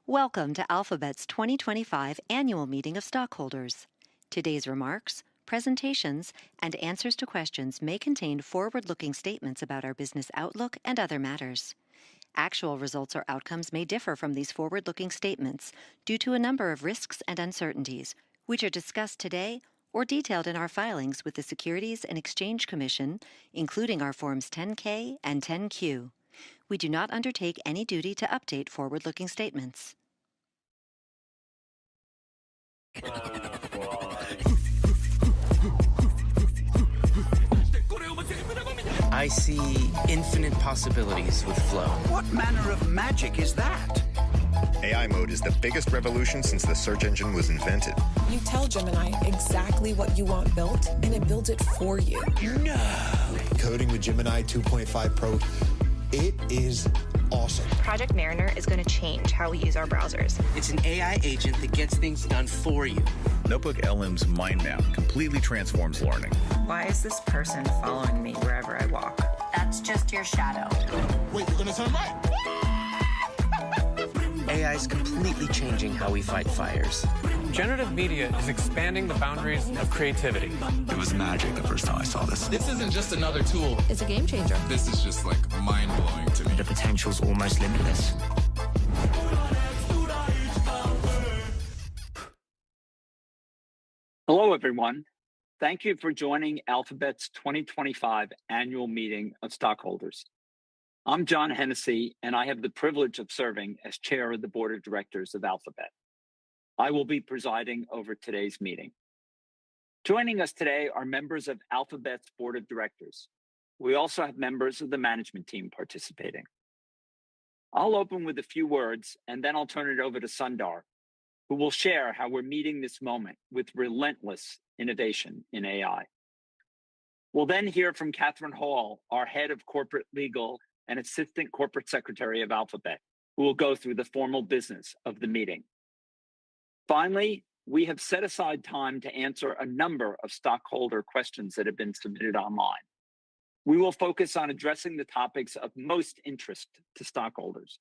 Welcome to Alphabet's 2025 Annual Meeting of Stockholders. Today's remarks, presentations, and answers to questions may contain forward-looking statements about our business outlook and other matters. Actual results or outcomes may differ from these forward-looking statements due to a number of risks and uncertainties, which are discussed today or detailed in our filings with the Securities and Exchange Commission, including our Forms 10-K and 10-Q. We do not undertake any duty to update forward-looking statements. I see infinite possibilities with Flow. What manner of magic is that? AI mode is the biggest revolution since the search engine was invented. You tell Gemini exactly what you want built, and it builds it for you. No! Coding with Gemini 2.5 Pro, it is awesome. Project Mariner is going to change how we use our browsers. It's an AI agent that gets things done for you. Notebook LM's mind map completely transforms learning. Why is this person following me wherever I walk? That's just your shadow. Wait, you're gonna turn right? AI is completely changing how we fight fires. Generative media is expanding the boundaries of creativity. It was magic the first time I saw this. This isn't just another tool. It's a game changer. This is just like mind-blowing to me. The potential's almost limitless. Hello, everyone. Thank you for joining Alphabet's 2025 Annual Meeting of Stockholders. I'm John Hennessy, and I have the privilege of serving as Chair of the Board of Directors of Alphabet. I will be presiding over today's meeting. Joining us today are members of Alphabet's Board of Directors. We also have members of the management team participating. I'll open with a few words, and then I'll turn it over to Sundar, who will share how we're meeting this moment with relentless innovation in AI. We'll then hear from Katherine Hall, our Head of Corporate Legal and Assistant Corporate Secretary of Alphabet, who will go through the formal business of the meeting. Finally, we have set aside time to answer a number of stockholder questions that have been submitted online. We will focus on addressing the topics of most interest to stockholders.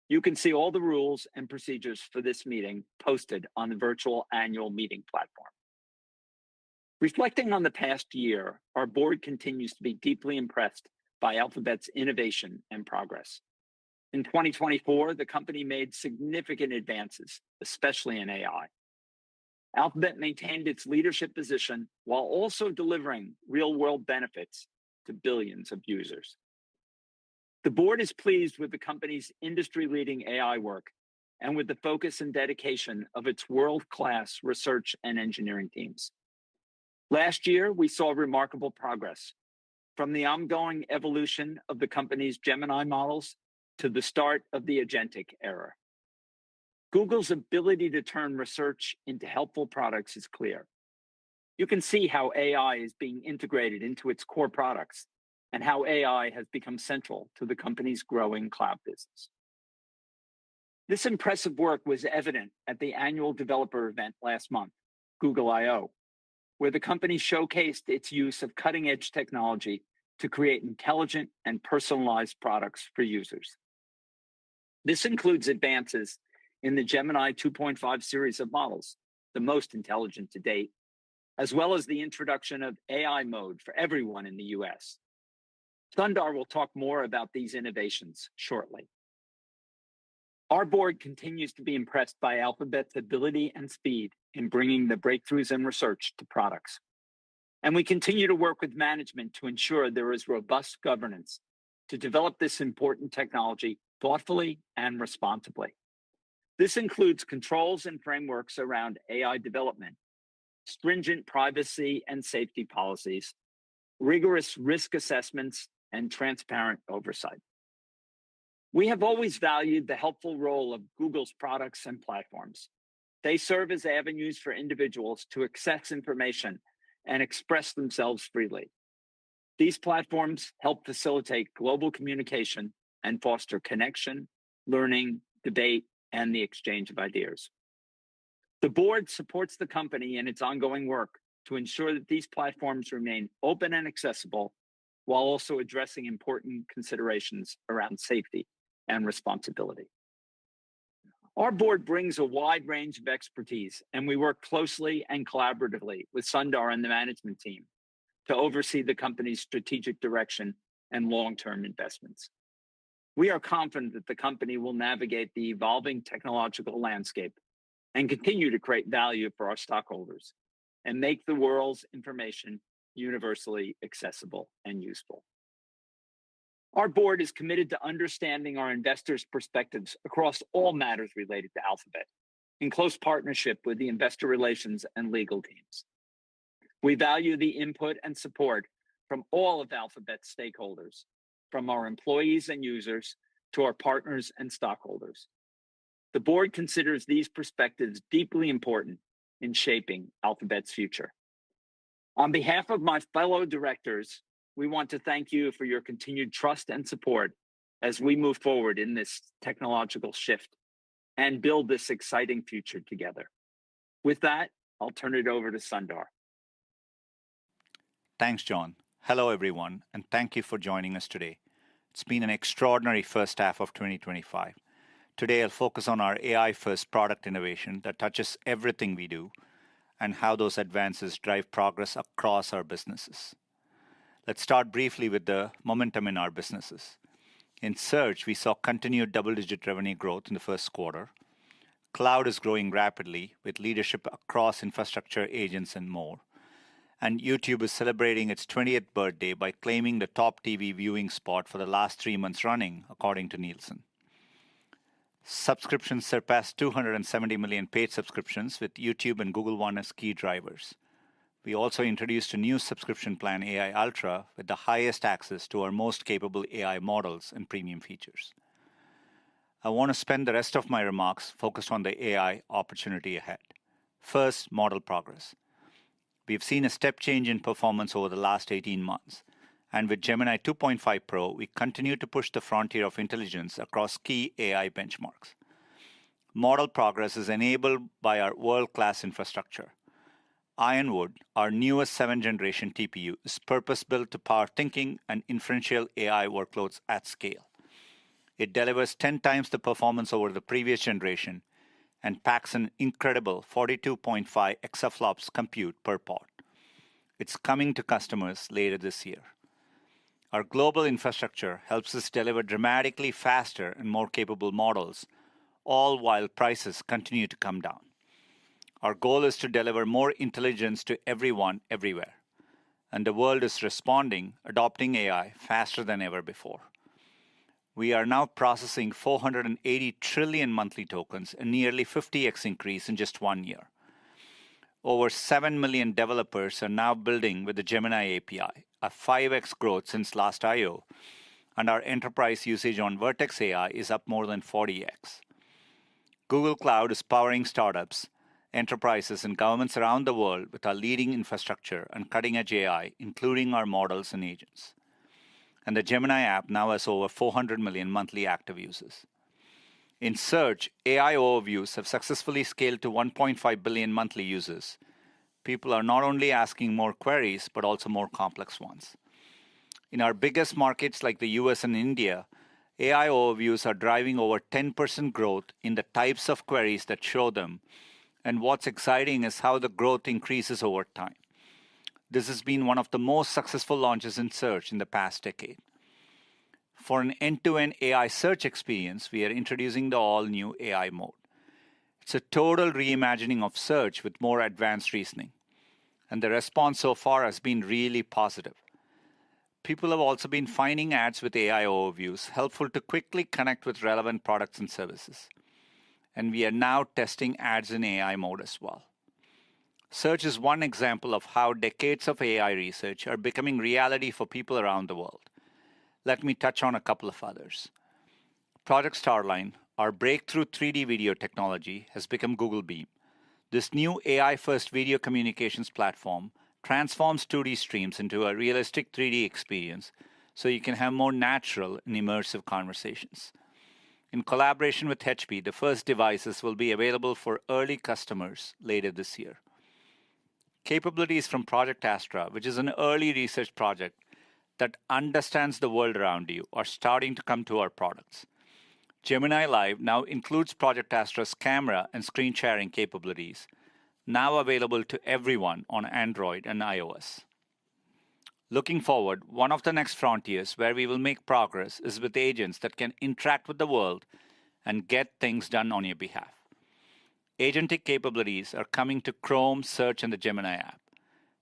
You can see all the rules and procedures for this meeting posted on the virtual annual meeting platform. Reflecting on the past year, our board continues to be deeply impressed by Alphabet's innovation and progress. In 2024, the company made significant advances, especially in AI. Alphabet maintained its leadership position while also delivering real-world benefits to billions of users. The board is pleased with the company's industry-leading AI work and with the focus and dedication of its world-class research and engineering teams. Last year, we saw remarkable progress, from the ongoing evolution of the company's Gemini models to the start of the agentic era. Google's ability to turn research into helpful products is clear. You can see how AI is being integrated into its core products and how AI has become central to the company's growing cloud business. This impressive work was evident at the annual developer event last month, Google I/O, where the company showcased its use of cutting-edge technology to create intelligent and personalized products for users. This includes advances in the Gemini 2.5 series of models, the most intelligent to date, as well as the introduction of AI mode for everyone in the US. Sundar will talk more about these innovations shortly. Our board continues to be impressed by Alphabet's ability and speed in bringing the breakthroughs in research to products. And we continue to work with management to ensure there is robust governance to develop this important technology thoughtfully and responsibly. This includes controls and frameworks around AI development, stringent privacy and safety policies, rigorous risk assessments, and transparent oversight. We have always valued the helpful role of Google's products and platforms. They serve as avenues for individuals to access information and express themselves freely. These platforms help facilitate global communication and foster connection, learning, debate, and the exchange of ideas. The board supports the company in its ongoing work to ensure that these platforms remain open and accessible while also addressing important considerations around safety and responsibility. Our board brings a wide range of expertise, and we work closely and collaboratively with Sundar and the management team to oversee the company's strategic direction and long-term investments. We are confident that the company will navigate the evolving technological landscape and continue to create value for our stockholders and make the world's information universally accessible and useful. Our board is committed to understanding our investors' perspectives across all matters related to Alphabet, in close partnership with the investor relations and legal teams. We value the input and support from all of Alphabet's stakeholders, from our employees and users to our partners and stockholders. The board considers these perspectives deeply important in shaping Alphabet's future. On behalf of my fellow directors, we want to thank you for your continued trust and support as we move forward in this technological shift and build this exciting future together. With that, I'll turn it over to Sundar. Thanks, John. Hello, everyone, and thank you for joining us today. It's been an extraordinary first half of 2025. Today, I'll focus on our AI-first product innovation that touches everything we do and how those advances drive progress across our businesses. Let's start briefly with the momentum in our businesses. In search, we saw continued double-digit revenue growth in the first quarter. Cloud is growing rapidly with leadership across infrastructure, agents, and more. And YouTube is celebrating its 20th birthday by claiming the top TV viewing spot for the last 3 months running, according to Nielsen. Subscriptions surpassed 270 million paid subscriptions, with YouTube and Google One as key drivers. We also introduced a new subscription plan, AI Ultra, with the highest access to our most capable AI models and premium features. I want to spend the rest of my remarks focused on the AI opportunity ahead. First, model progress. We've seen a step change in performance over the last 18 months. And with Gemini 2.5 Pro, we continue to push the frontier of intelligence across key AI benchmarks. Model progress is enabled by our world-class infrastructure. Ironwood, our newest 7th generation TPU, is purpose-built to power thinking and inferential AI workloads at scale. It delivers 10 times the performance over the previous generation and packs an incredible 42.5 exaflops compute per pod. It's coming to customers later this year. Our global infrastructure helps us deliver dramatically faster and more capable models, all while prices continue to come down. Our goal is to deliver more intelligence to everyone, everywhere. And the world is responding, adopting AI faster than ever before. We are now processing 480 trillion monthly tokens, a nearly 50x increase in just 1 year. Over 7 million developers are now building with the Gemini API, a 5x growth since last I/O, and our enterprise usage on Vertex AI is up more than 40x. Google Cloud is powering startups, enterprises, and governments around the world with our leading infrastructure and cutting-edge AI, including our models and agents. And the Gemini app now has over 400 million monthly active users. In search, AI overviews have successfully scaled to 1.5 billion monthly users. People are not only asking more queries, but also more complex ones. In our biggest markets like the US and India, AI overviews are driving over 10% growth in the types of queries that show them. And what's exciting is how the growth increases over time. This has been one of the most successful launches in search in the past decade. For an end-to-end AI search experience, we are introducing the all-new AI mode. It's a total reimagining of search with more advanced reasoning. And the response so far has been really positive. People have also been finding ads with AI overviews helpful to quickly connect with relevant products and services. And we are now testing ads in AI mode as well. Search is one example of how decades of AI research are becoming reality for people around the world. Let me touch on a couple of others. Project Starline, our breakthrough 3D video technology, has become Google Beam. This new AI-first video communications platform transforms 2D streams into a realistic 3D experience so you can have more natural and immersive conversations. In collaboration with HP, the first devices will be available for early customers later this year. Capabilities from Project Astra, which is an early research project that understands the world around you, are starting to come to our products. Gemini Live now includes Project Astra's camera and screen sharing capabilities, now available to everyone on Android and iOS. Looking forward, one of the next frontiers where we will make progress is with agents that can interact with the world and get things done on your behalf. Agentic capabilities are coming to Chrome, Search, and the Gemini app.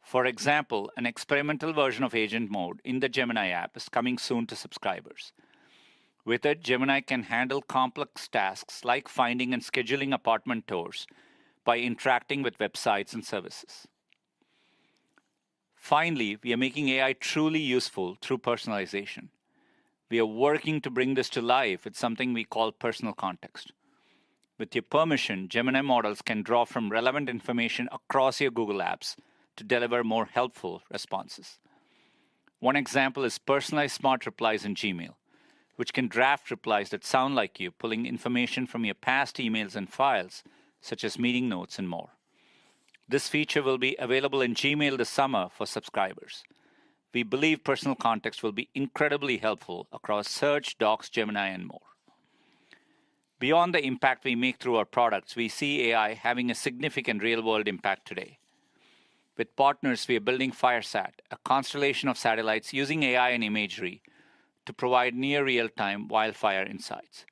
For example, an experimental version of Agent Mode in the Gemini app is coming soon to subscribers. With it, Gemini can handle complex tasks like finding and scheduling apartment tours by interacting with websites and services. Finally, we are making AI truly useful through personalization. We are working to bring this to life with something we call personal context. With your permission, Gemini models can draw from relevant information across your Google apps to deliver more helpful responses. One example is personalized smart replies in Gmail, which can draft replies that sound like you, pulling information from your past emails and files, such as meeting notes and more. This feature will be available in Gmail this summer for subscribers. We believe personal context will be incredibly helpful across Search, Docs, Gemini, and more. Beyond the impact we make through our products, we see AI having a significant real-world impact today. With partners, we are building FireSat, a constellation of satellites using AI and imagery to provide near real-time wildfire insights.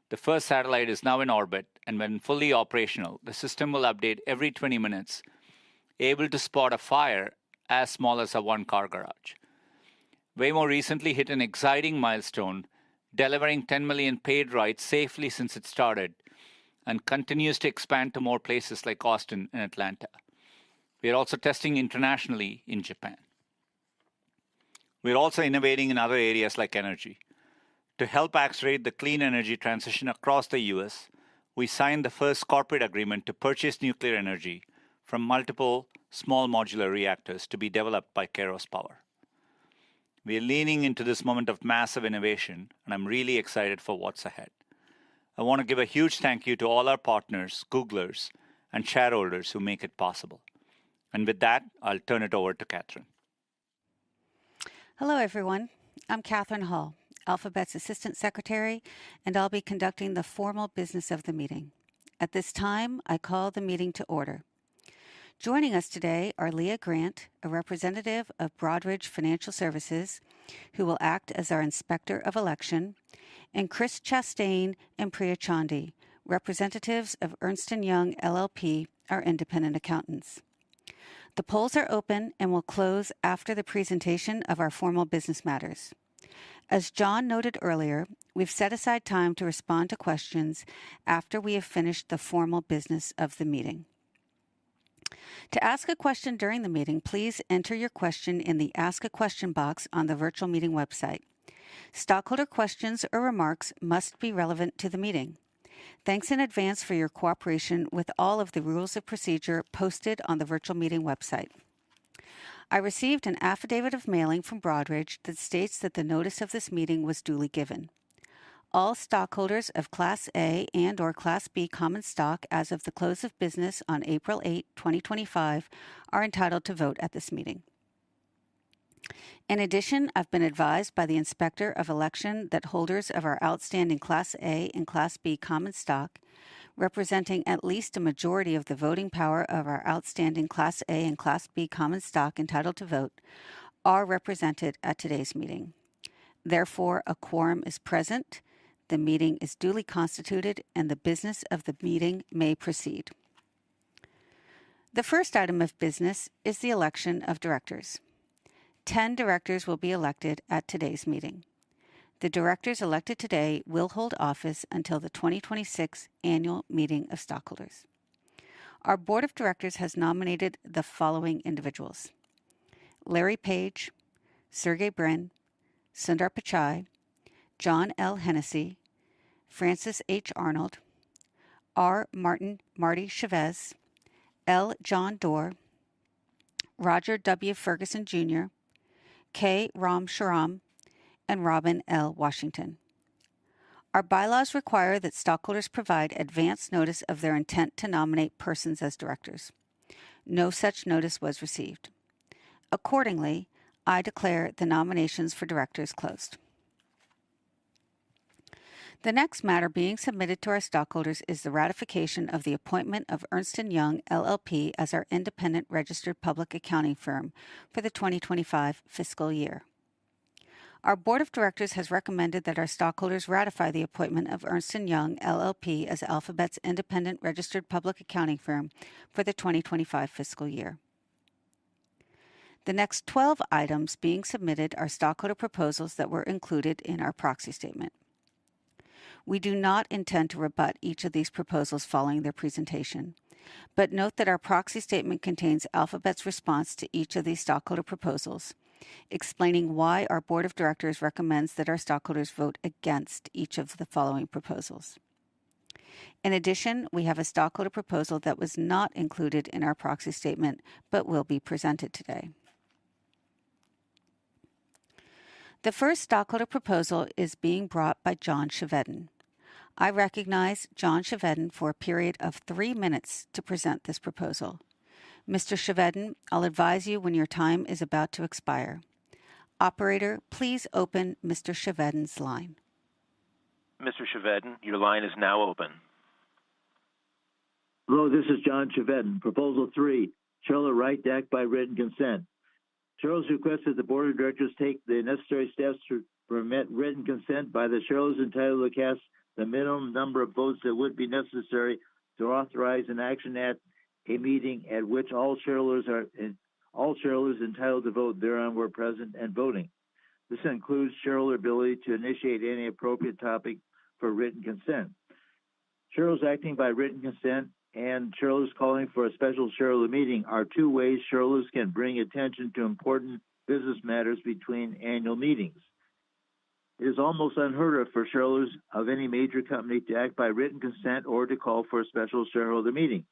The first satellite is now in orbit, and when fully operational, the system will update every 20 minutes, able to spot a fire as small as a one-car garage. Waymo recently hit an exciting milestone, delivering 10 million paid rides safely since it started, and continues to expand to more places like Austin and Atlanta. We are also testing internationally in Japan. We're also innovating in other areas like energy. To help accelerate the clean energy transition across the U.S., we signed the first corporate agreement to purchase nuclear energy from multiple small modular reactors to be developed by Kairos Power. We are leaning into this moment of massive innovation, and I'm really excited for what's ahead. I want to give a huge thank you to all our partners, Googlers, and shareholders who make it possible. And with that, I'll turn it over to Katherine. Hello, everyone. I'm Katherine Hall, Alphabet's Assistant Secretary, and I'll be conducting the formal business of the meeting. At this time, I call the meeting to order. Joining us today are Leah Grant, a representative of Broadridge Financial Services, who will act as our Inspector of Election, and Chris Chastain and Priya Chandi, representatives of Ernst & Young LLP, our independent accountants. The polls are open and will close after the presentation of our formal business matters. As John noted earlier, we've set aside time to respond to questions after we have finished the formal business of the meeting. To ask a question during the meeting, please enter your question in the Ask a Question box on the virtual meeting website. Stockholder questions or remarks must be relevant to the meeting. Thanks in advance for your cooperation with all of the rules of procedure posted on the virtual meeting website. I received an affidavit of mailing from Broadridge that states that the notice of this meeting was duly given. All stockholders of Class A and or Class B common stock as of the close of business on April 8, 2025, are entitled to vote at this meeting. In addition, I've been advised by the Inspector of Election that holders of our outstanding Class A and Class B common stock, representing at least a majority of the voting power of our outstanding Class A and Class B common stock entitled to vote, are represented at today's meeting. Therefore, a quorum is present, the meeting is duly constituted, and the business of the meeting may proceed. The first item of business is the election of directors. 10 directors will be elected at today's meeting. The directors elected today will hold office until the 2026 annual meeting of stockholders. Our board of directors has nominated the following individuals: Larry Page, Sergey Brin, Sundar Pichai, John L. Hennessy, Francis H. Arnold, R. Marty Chavez, L. John Doerr, Roger W. Ferguson, Jr., K. Ram Shriram, and Robin L. Washington. Our bylaws require that stockholders provide advance notice of their intent to nominate persons as directors. No such notice was received. Accordingly, I declare the nominations for directors closed. The next matter being submitted to our stockholders is the ratification of the appointment of Ernst & Young LLP as our independent registered public accounting firm for the 2025 fiscal year. Our Board of Directors has recommended that our stockholders ratify the appointment of Ernst & Young LLP as Alphabet's independent registered public accounting firm for the 2025 fiscal year. The next 12 items being submitted are stockholder proposals that were included in our proxy statement. We do not intend to rebut each of these proposals following their presentation, but note that our proxy statement contains Alphabet's response to each of these stockholder proposals, explaining why our Board of Directors recommends that our stockholders vote against each of the following proposals. In addition, we have a stockholder proposal that was not included in our proxy statement but will be presented today. The first stockholder proposal is being brought by John Chiveden. I recognize John Chiveden for a period of 3 minutes to present this proposal. Mr. Chiveden, I'll advise you when your time is about to expire. Operator, please open Mr. Chiveden's line. Mr. Chiveden, your line is now open. Hello, this is John Chiveden. Proposal 3, shareholder right to act by written consent. Shareholders request that the Board of Directors take the necessary steps to permit written consent by the shareholders entitled to cast the minimum number of votes that would be necessary to authorize an action at a meeting at which all shareholders entitled to vote thereon were present and voting. This includes shareholder ability to initiate any appropriate topic for written consent. Shareholders acting by written consent and shareholders calling for a special shareholder meeting are two ways shareholders can bring attention to important business matters between annual meetings. It is almost unheard of for shareholders of any major company to act by written consent or to call for a special shareholder meeting.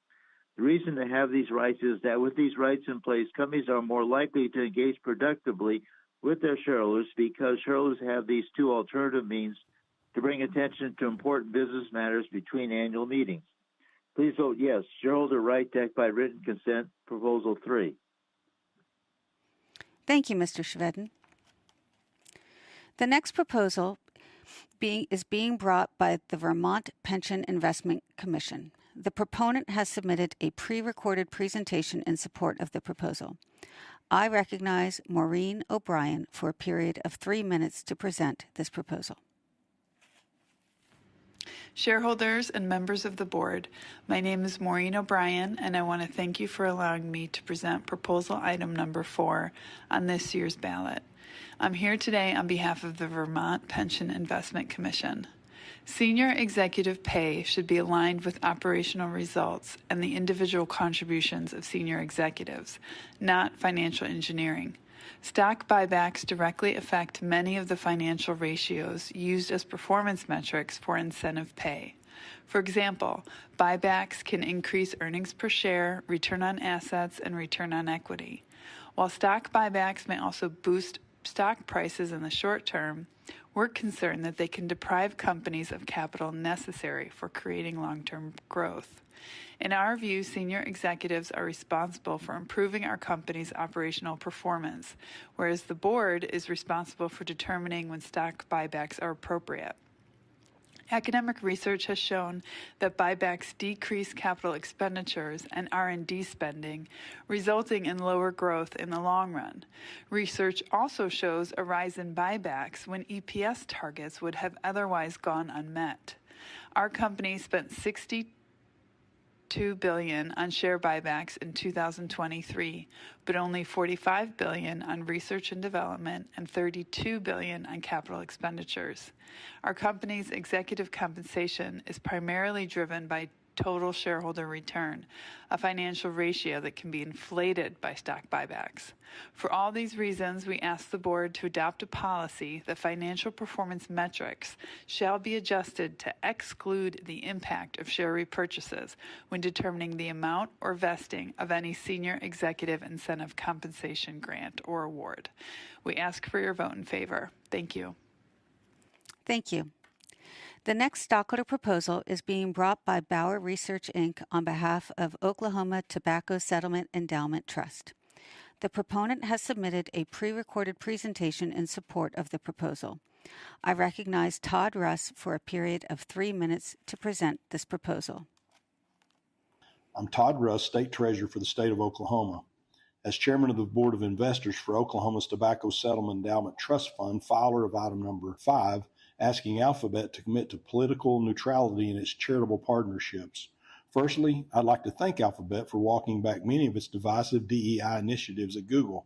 The reason to have these rights is that with these rights in place, companies are more likely to engage productively with their shareholders because shareholders have these two alternative means to bring attention to important business matters between annual meetings. Please vote yes. Shareholder right to act by written consent, Proposal 3. Thank you, Mr. Chiveden. The next proposal is being brought by the Vermont Pension Investment Commission. The proponent has submitted a pre-recorded presentation in support of the proposal. I recognize Maureen O'Brien for a period of 3 minutes to present this proposal. Shareholders and members of the board, my name is Maureen O'Brien, and I want to thank you for allowing me to present proposal item number 4 on this year's ballot. I'm here today on behalf of the Vermont Pension Investment Commission. Senior executive pay should be aligned with operational results and the individual contributions of senior executives, not financial engineering. Stock buybacks directly affect many of the financial ratios used as performance metrics for incentive pay. For example, buybacks can increase earnings per share, return on assets, and return on equity. While stock buybacks may also boost stock prices in the short term, we're concerned that they can deprive companies of capital necessary for creating long-term growth. In our view, senior executives are responsible for improving our company's operational performance, whereas the board is responsible for determining when stock buybacks are appropriate. Academic research has shown that buybacks decrease capital expenditures and R&D spending, resulting in lower growth in the long run. Research also shows a rise in buybacks when EPS targets would have otherwise gone unmet. Our company spent $62 billion on share buybacks in 2023, but only $45 billion on research and development and $32 billion on capital expenditures. Our company's executive compensation is primarily driven by total shareholder return, a financial ratio that can be inflated by stock buybacks. For all these reasons, we ask the board to adopt a policy that financial performance metrics shall be adjusted to exclude the impact of share repurchases when determining the amount or vesting of any senior executive incentive compensation grant or award. We ask for your vote in favor. Thank you. Thank you. The next stockholder proposal is being brought by Bauer Research, Inc. on behalf of Oklahoma Tobacco Settlement Endowment Trust. The proponent has submitted a pre-recorded presentation in support of the proposal. I recognize Todd Russ for a period of 3 minutes to present this proposal. I'm Todd Russ, State Treasurer for the state of Oklahoma. As Chairman of the Board of Investors for Oklahoma's Tobacco Settlement Endowment Trust Fund, filer of item number 5, asking Alphabet to commit to political neutrality in its charitable partnerships. Firstly, I'd like to thank Alphabet for walking back many of its divisive DEI initiatives at Google.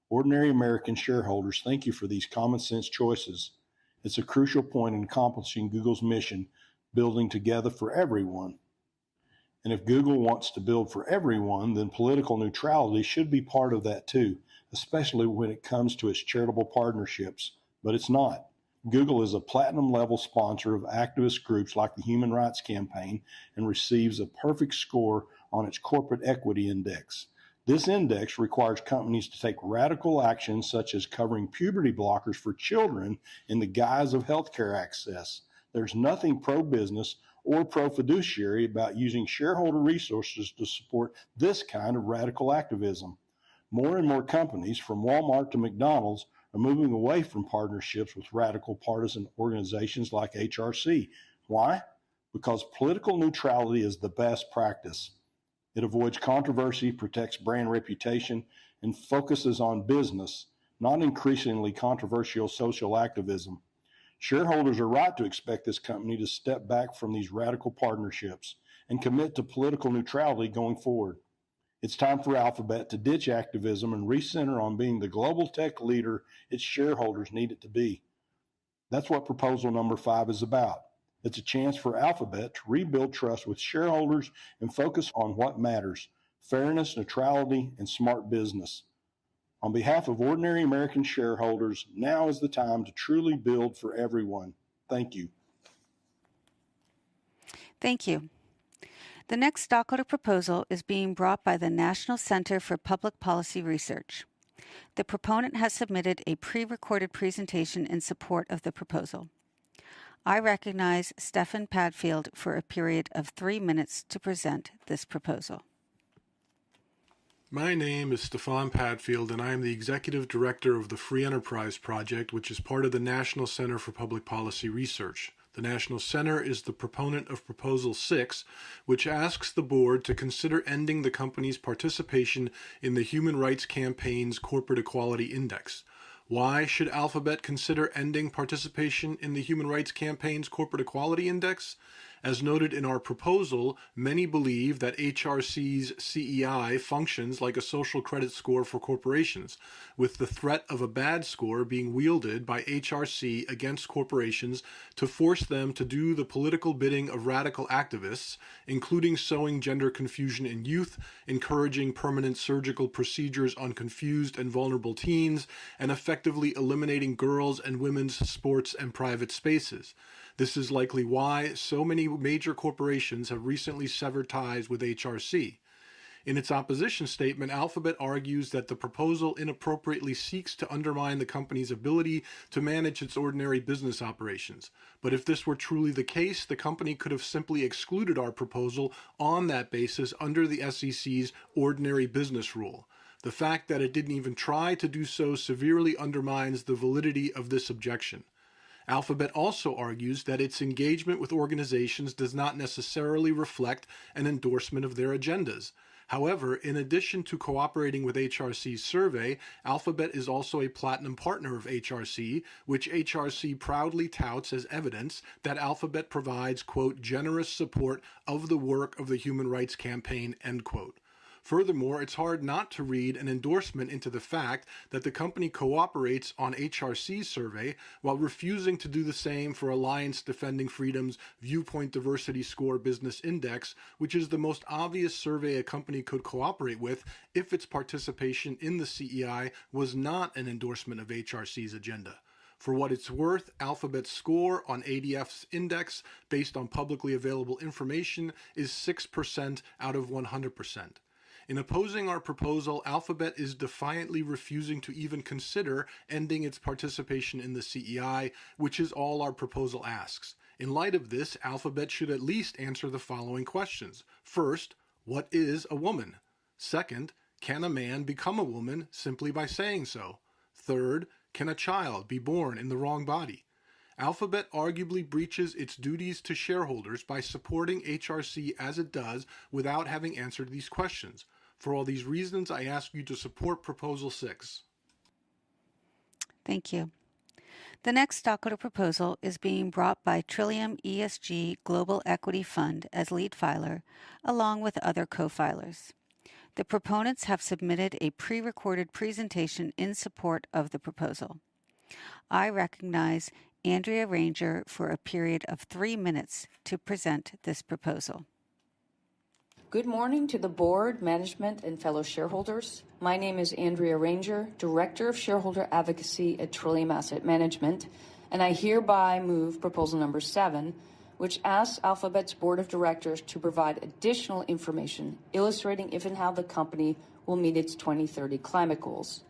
Ordinary American shareholders, thank you for these common sense choices. It's a crucial point in accomplishing Google's mission, building together for everyone. And if Google wants to build for everyone, then political neutrality should be part of that too, especially when it comes to its charitable partnerships. But it's not. Google is a platinum-level sponsor of activist groups like the Human Rights Campaign and receives a perfect score on its Corporate Equity Index. This index requires companies to take radical actions such as covering puberty blockers for children in the guise of healthcare access. There's nothing pro-business or pro-fiduciary about using shareholder resources to support this kind of radical activism. More and more companies, from Walmart to McDonald's, are moving away from partnerships with radical partisan organizations like HRC. Why? Because political neutrality is the best practice. It avoids controversy, protects brand reputation, and focuses on business, not increasingly controversial social activism. Shareholders are right to expect this company to step back from these radical partnerships and commit to political neutrality going forward. It's time for Alphabet to ditch activism and recenter on being the global tech leader its shareholders need it to be. That's what proposal number 5 is about. It's a chance for Alphabet to rebuild trust with shareholders and focus on what matters: fairness, neutrality, and smart business. On behalf of ordinary American shareholders, now is the time to truly build for everyone. Thank you. Thank you. The next stockholder proposal is being brought by the National Center for Public Policy Research. The proponent has submitted a pre-recorded presentation in support of the proposal. I recognize Stefan Padfield for a period of 3 minutes to present this proposal. My name is Stefan Padfield, and I am the Executive Director of the Free Enterprise Project, which is part of the National Center for Public Policy Research. The National Center is the proponent of Proposal 6, which asks the board to consider ending the company's participation in the Human Rights Campaign's Corporate Equality Index. Why should Alphabet consider ending participation in the Human Rights Campaign's Corporate Equality Index? As noted in our proposal, many believe that HRC's CEI functions like a social credit score for corporations, with the threat of a bad score being wielded by HRC against corporations to force them to do the political bidding of radical activists, including sowing gender confusion in youth, encouraging permanent surgical procedures on confused and vulnerable teens, and effectively eliminating girls' and women's sports and private spaces. This is likely why so many major corporations have recently severed ties with HRC. In its opposition statement, Alphabet argues that the proposal inappropriately seeks to undermine the company's ability to manage its ordinary business operations. But if this were truly the case, the company could have simply excluded our proposal on that basis under the SEC's ordinary business rule. The fact that it didn't even try to do so severely undermines the validity of this objection. Alphabet also argues that its engagement with organizations does not necessarily reflect an endorsement of their agendas. However, in addition to cooperating with HRC's survey, Alphabet is also a platinum partner of HRC, which HRC proudly touts as evidence that Alphabet provides, quote, generous support of the work of the Human Rights Campaign, end quote. Furthermore, it's hard not to read an endorsement into the fact that the company cooperates on HRC's survey while refusing to do the same for Alliance Defending Freedom's Viewpoint Diversity Score Business Index, which is the most obvious survey a company could cooperate with if its participation in the CEI was not an endorsement of HRC's agenda. For what it's worth, Alphabet's score on ADF's index, based on publicly available information, is 6% out of 100%. In opposing our proposal, Alphabet is defiantly refusing to even consider ending its participation in the CEI, which is all our proposal asks. In light of this, Alphabet should at least answer the following questions. First, what is a woman? Second, can a man become a woman simply by saying so? Third, can a child be born in the wrong body? Alphabet arguably breaches its duties to shareholders by supporting HRC as it does without having answered these questions. For all these reasons, I ask you to support Proposal 6. Thank you. The next stockholder proposal is being brought by Trillium ESG Global Equity Fund as lead filer, along with other co-filers. The proponents have submitted a pre-recorded presentation in support of the proposal. I recognize Andrea Ranger for a period of 3 minutes to present this proposal. Good morning to the board, management, and fellow shareholders. My name is Andrea Ranger, Director of Shareholder Advocacy at Trillium Asset Management, and I hereby move proposal number 7, which asks Alphabet's board of directors to provide additional information illustrating if and how the company will meet its 2030 climate goals.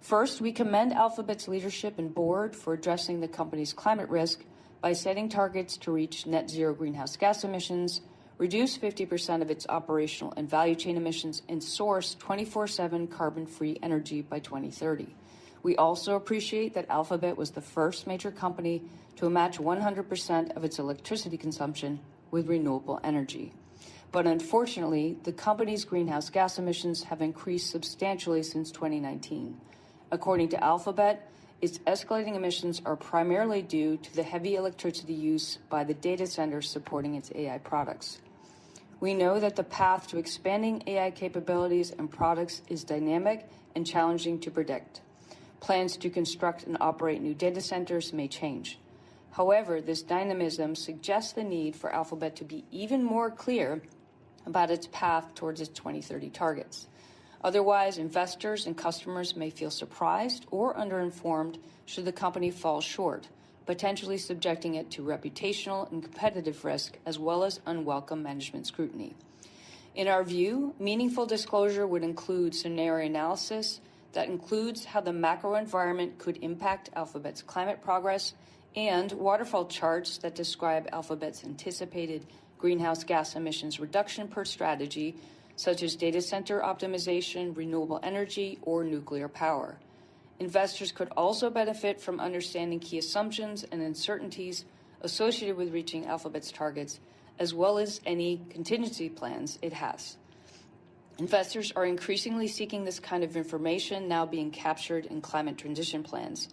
First, we commend Alphabet's leadership and board for addressing the company's climate risk by setting targets to reach net zero greenhouse gas emissions, reduce 50% of its operational and value chain emissions, and source 24/7 carbon-free energy by 2030. We also appreciate that Alphabet was the first major company to match 100% of its electricity consumption with renewable energy. But unfortunately, the company's greenhouse gas emissions have increased substantially since 2019. According to Alphabet, its escalating emissions are primarily due to the heavy electricity use by the data centers supporting its AI products. We know that the path to expanding AI capabilities and products is dynamic and challenging to predict. Plans to construct and operate new data centers may change. However, this dynamism suggests the need for Alphabet to be even more clear about its path towards its 2030 targets. Otherwise, investors and customers may feel surprised or underinformed should the company fall short, potentially subjecting it to reputational and competitive risk as well as unwelcome management scrutiny. In our view, meaningful disclosure would include scenario analysis that includes how the macro environment could impact Alphabet's climate progress and waterfall charts that describe Alphabet's anticipated greenhouse gas emissions reduction per strategy, such as data center optimization, renewable energy, or nuclear power. Investors could also benefit from understanding key assumptions and uncertainties associated with reaching Alphabet's targets, as well as any contingency plans it has. Investors are increasingly seeking this kind of information now being captured in climate transition plans,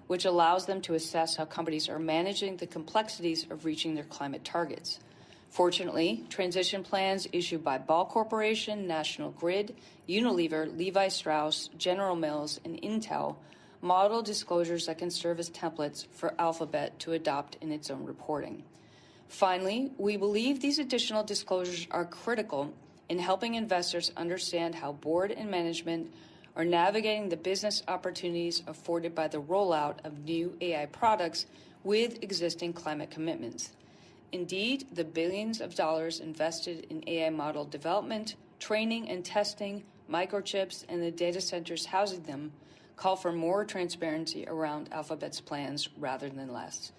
which allows them to assess how companies are managing the complexities of reaching their climate targets. Fortunately, transition plans issued by Ball Corporation, National Grid, Unilever, Levi Strauss, General Mills, and Intel model disclosures that can serve as templates for Alphabet to adopt in its own reporting. Finally, we believe these additional disclosures are critical in helping investors understand how board and management are navigating the business opportunities afforded by the rollout of new AI products with existing climate commitments. Indeed, the billions of dollars invested in AI model development, training and testing, microchips, and the data centers housing them call for more transparency around Alphabet's plans rather than less.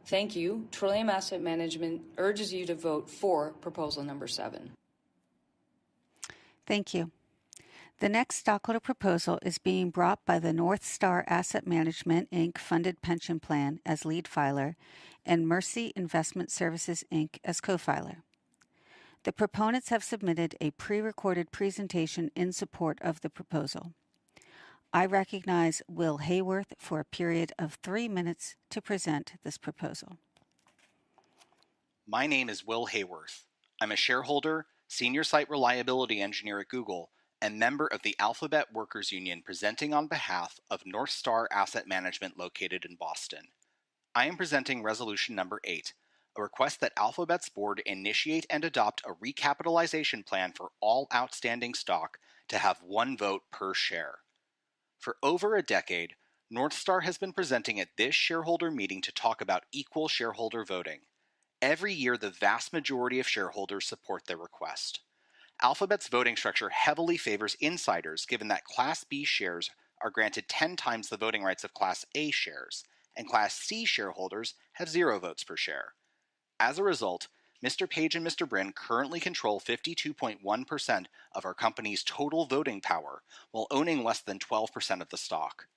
Thank you. Trillium Asset Management urges you to vote for proposal number 7. Thank you. The next stockholder proposal is being brought by the North Star Asset Management, Inc. funded pension plan as lead filer and Mercy Investment Services, Inc. as co-filer. The proponents have submitted a pre-recorded presentation in support of the proposal. I recognize Will Hayworth for a period of 3 minutes to present this proposal. My name is Will Hayworth. I'm a shareholder, senior site reliability engineer at Google, and member of the Alphabet Workers Union presenting on behalf of North Star Asset Management located in Boston. I am presenting Resolution Number 8, a request that Alphabet's board initiate and adopt a recapitalization plan for all outstanding stock to have 1 vote per share. For over a decade, North Star has been presenting at this shareholder meeting to talk about equal shareholder voting. Every year, the vast majority of shareholders support their request. Alphabet's voting structure heavily favors insiders, given that Class B shares are granted 10 times the voting rights of Class A shares, and Class C shareholders have 0 votes per share. As a result, Mr. Page and Mr. Brin currently control 52.1% of our company's total voting power, while owning less than 12% of the stock.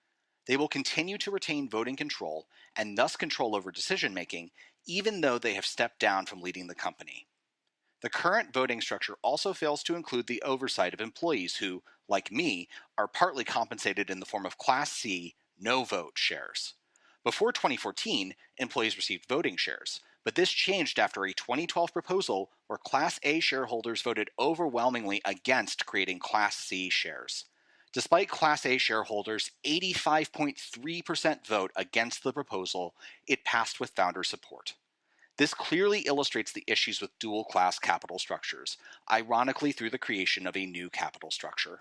They will continue to retain voting control and thus control over decision-making, even though they have stepped down from leading the company. The current voting structure also fails to include the oversight of employees who, like me, are partly compensated in the form of Class C no-vote shares. Before 2014, employees received voting shares, but this changed after a 2012 proposal where Class A shareholders voted overwhelmingly against creating Class C shares. Despite Class A shareholders' 85.3% vote against the proposal, it passed with founder support. This clearly illustrates the issues with dual-class capital structures, ironically through the creation of a new capital structure.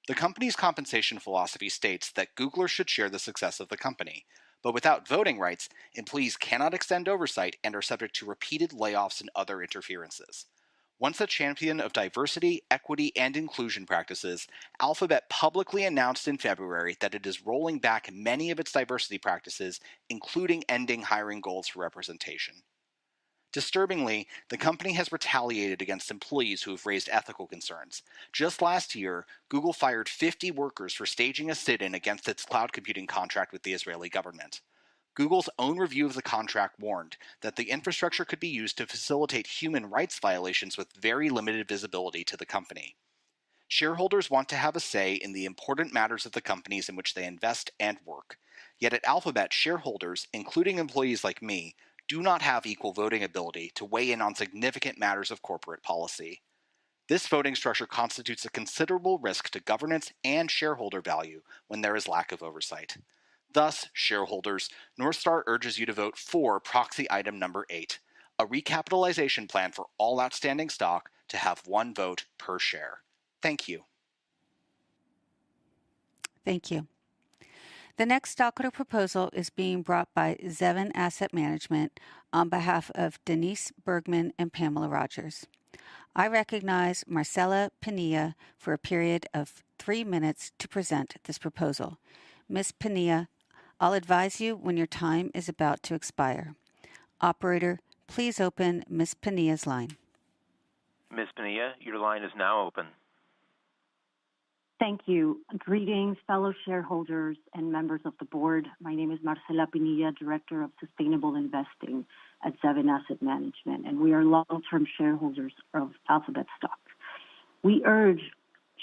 The company's compensation philosophy states that Googlers should share the success of the company, but without voting rights, employees cannot extend oversight and are subject to repeated layoffs and other interferences. Once a champion of diversity, equity, and inclusion practices, Alphabet publicly announced in February that it is rolling back many of its diversity practices, including ending hiring goals for representation. Disturbingly, the company has retaliated against employees who have raised ethical concerns. Just last year, Google fired 50 workers for staging a sit-in against its cloud computing contract with the Israeli government. Google's own review of the contract warned that the infrastructure could be used to facilitate human rights violations with very limited visibility to the company. Shareholders want to have a say in the important matters of the companies in which they invest and work. Yet at Alphabet, shareholders, including employees like me, do not have equal voting ability to weigh in on significant matters of corporate policy. This voting structure constitutes a considerable risk to governance and shareholder value when there is lack of oversight. Thus, shareholders, Northstar urges you to vote for proxy item number 8, a recapitalization plan for all outstanding stock to have one vote per share. Thank you. Thank you. The next stockholder proposal is being brought by Zevin Asset Management on behalf of Denise Bergman and Pamela Rogers. I recognize Marcela Pinilla for a period of 3 minutes to present this proposal. Ms. Pinilla, I'll advise you when your time is about to expire. Operator, please open Ms. Pinilla's line. Ms. Pinilla, your line is now open. Thank you. Greetings, fellow shareholders and members of the board. My name is Marcela Pinilla, Director of Sustainable Investing at Zevin Asset Management, and we are long-term shareholders of Alphabet stock. We urge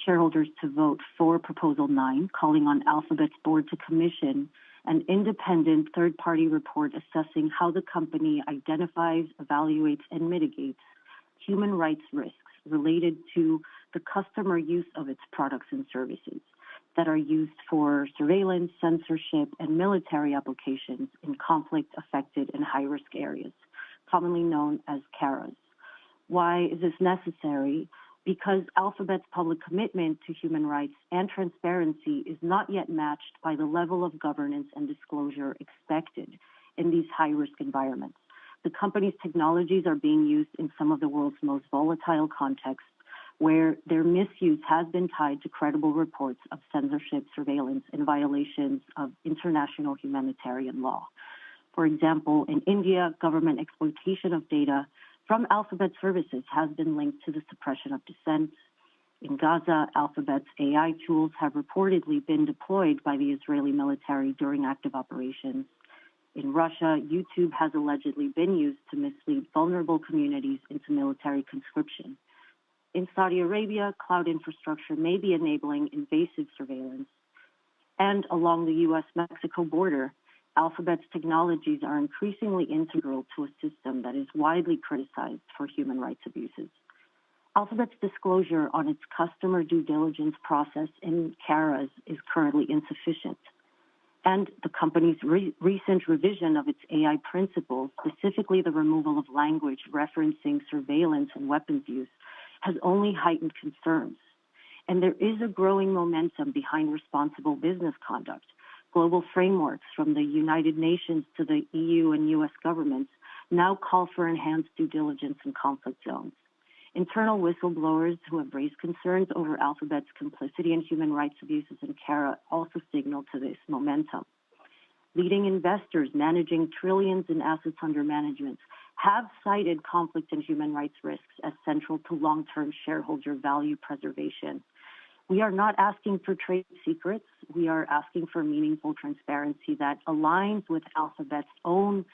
shareholders to vote for Proposal 9, calling on Alphabet's board to commission an independent third-party report assessing how the company identifies, evaluates, and mitigates human rights risks related to the customer use of its products and services that are used for surveillance, censorship, and military applications in conflict-affected and high-risk areas, commonly known as CARAs. Why is this necessary? Because Alphabet's public commitment to human rights and transparency is not yet matched by the level of governance and disclosure expected in these high-risk environments. The company's technologies are being used in some of the world's most volatile contexts, where their misuse has been tied to credible reports of censorship, surveillance, and violations of international humanitarian law. For example, in India, government exploitation of data from Alphabet services has been linked to the suppression of dissent. In Gaza, Alphabet's AI tools have reportedly been deployed by the Israeli military during active operations. In Russia, YouTube has allegedly been used to mislead vulnerable communities into military conscription. In Saudi Arabia, cloud infrastructure may be enabling invasive surveillance. And along the U.S.-Mexico border, Alphabet's technologies are increasingly integral to a system that is widely criticized for human rights abuses. Alphabet's disclosure on its customer due diligence process in CARAs is currently insufficient. And the company's recent revision of its AI principles, specifically the removal of language referencing surveillance and weapons use, has only heightened concerns. And there is a growing momentum behind responsible business conduct. Global frameworks from the United Nations to the EU and U.S. governments now call for enhanced due diligence in conflict zones. Internal whistleblowers who have raised concerns over Alphabet's complicity in human rights abuses in CARA also signal to this momentum. Leading investors managing trillions in assets under management have cited conflict and human rights risks as central to long-term shareholder value preservation. We are not asking for trade secrets. we are asking for meaningful transparency that aligns with Alphabet's own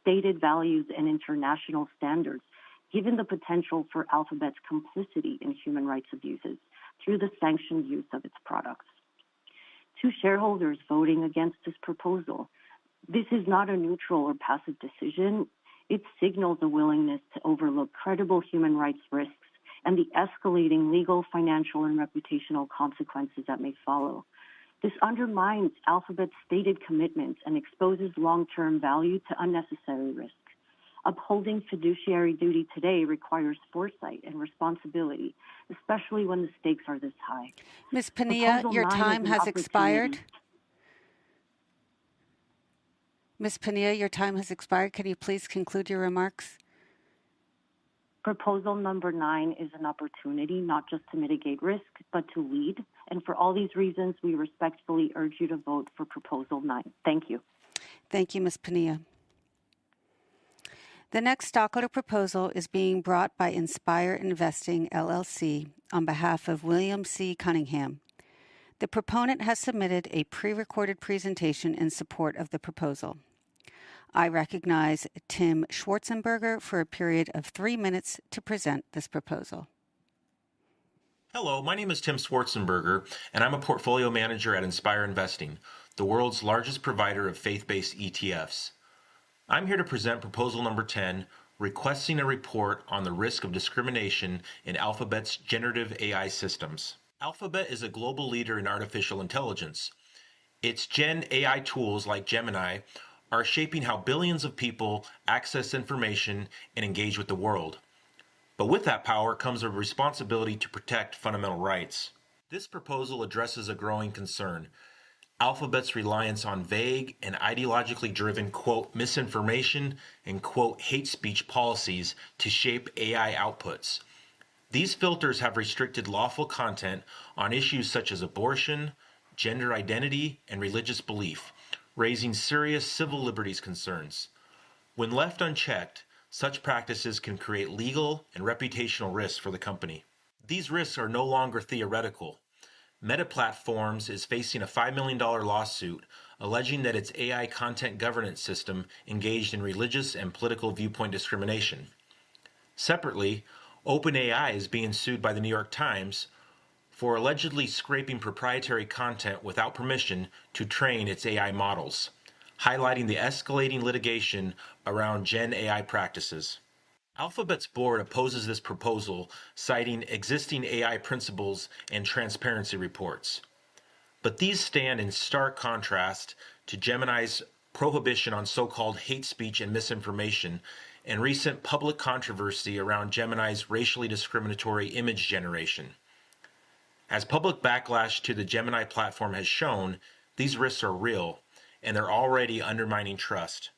stated values and international standards, given the potential for Alphabet's complicity in human rights abuses through the sanctioned use of its products. To shareholders voting against this proposal, this is not a neutral or passive decision. It signals a willingness to overlook credible human rights risks and the escalating legal, financial, and reputational consequences that may follow. This undermines Alphabet's stated commitments and exposes long-term value to unnecessary risk. Upholding fiduciary duty today requires foresight and responsibility, especially when the stakes are this high. Ms. Pinilla, your time has expired. Ms. Pinilla, your time has expired. Can you please conclude your remarks? Proposal number 9 is an opportunity not just to mitigate risk, but to lead. And for all these reasons, we respectfully urge you to vote for Proposal 9. Thank you. Thank you, Ms. Pinilla. The next stockholder proposal is being brought by Inspire Investing, LLC, on behalf of William C. Cunningham. The proponent has submitted a pre-recorded presentation in support of the proposal. I recognize Tim Swartzenberger for a period of 3 minutes to present this proposal. Hello, my name is Tim Swartzenberger, and I'm a portfolio manager at Inspire Investing, the world's largest provider of faith-based ETFs. I'm here to present proposal number 10, requesting a report on the risk of discrimination in Alphabet's generative AI systems. Alphabet is a global leader in artificial intelligence. Its Gen AI tools like Gemini are shaping how billions of people access information and engage with the world. But with that power comes a responsibility to protect fundamental rights. This proposal addresses a growing concern: Alphabet's reliance on vague and ideologically driven, quote, misinformation and, quote, hate speech policies to shape AI outputs. These filters have restricted lawful content on issues such as abortion, gender identity, and religious belief, raising serious civil liberties concerns. When left unchecked, such practices can create legal and reputational risks for the company. These risks are no longer theoretical. Meta Platforms is facing a $5 million lawsuit alleging that its AI content governance system engaged in religious and political viewpoint discrimination. Separately, OpenAI is being sued by the New York Times for allegedly scraping proprietary content without permission to train its AI models, highlighting the escalating litigation around Gen AI practices. Alphabet's board opposes this proposal, citing existing AI principles and transparency reports. But these stand in stark contrast to Gemini's prohibition on so-called hate speech and misinformation and recent public controversy around Gemini's racially discriminatory image generation. As public backlash to the Gemini platform has shown, these risks are real, and they're already undermining trust.